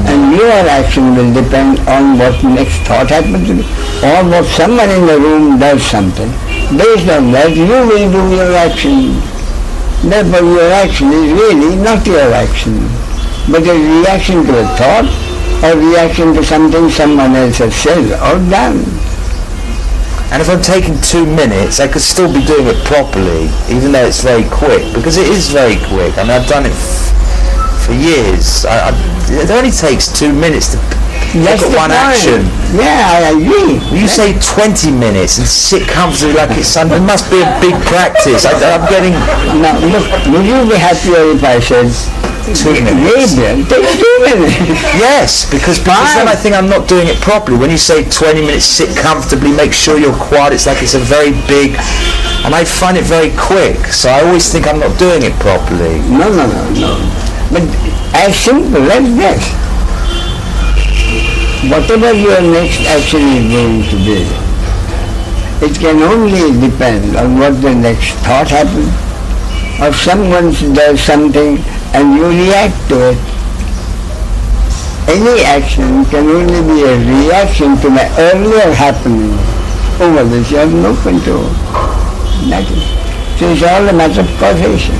And your action will depend on what next thought happens to be, or what someone in the room does something. Based on that, you will do your action. Therefore, your action is really not your action, but a reaction to a thought, or reaction to something someone else has said or done. And if I'm taking 2 minutes, I could still be doing it properly, even though it's very quick, because it is very quick. I mean, I've done it for years. It only takes 2 minutes to pick up one action. Yeah, I agree. You say 20 minutes and sit comfortably like it's Sunday. It must be a big practice. I'm getting... Now, look, would you be happier if I said 2 minutes. Take 2 minutes. Yes, because then I think I'm not doing it properly. When you say 20 minutes, sit comfortably, make sure you're quiet, it's like it's a very big, and I find it very quick, so I always think I'm not doing it properly. No. But as simple as this. Whatever your next action is going to be, it can only depend on what the next thought happens, or someone does something and you react to it. Any action can only be a reaction to my earlier happening. Over this you have no control. Nothing. So it's all a matter of causation.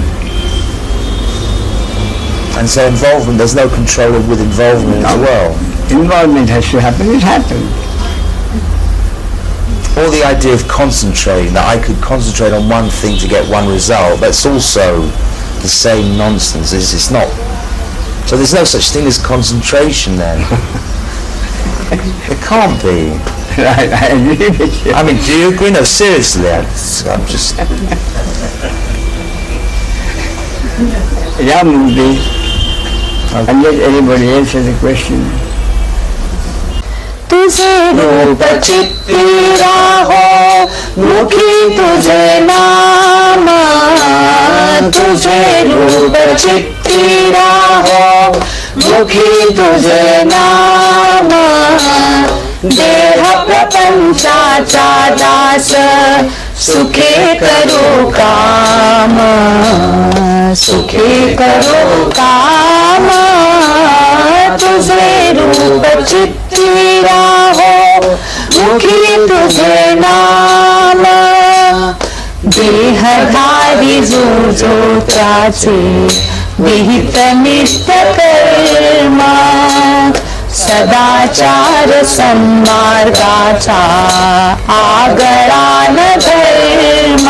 And so involvement, there's no control with involvement as well. Involvement has to happen, it happens. Or the idea of concentrating, that I could concentrate on one thing to get one result, that's also the same nonsense. It's not. So there's no such thing as concentration then. It can't be. Right, I agree with you. I mean, do you agree? No, seriously, I'm just... Yeah, Murthy. Unless anybody else has a question. तुझे रूप चित्ती राहो मुखी तुझे नाम तुझे रूप चित्ती राहो मुखी तुझे नाम देह प्रपंचाचा दास सुखे करो काम सुखे करो काम तुझे रूप चित्ती राहो मुखी तुझे नाम देहधारी जो जो त्याचे विहित नित्य कर्म सदाचार सन्मार्गाचा आगळा न धर्म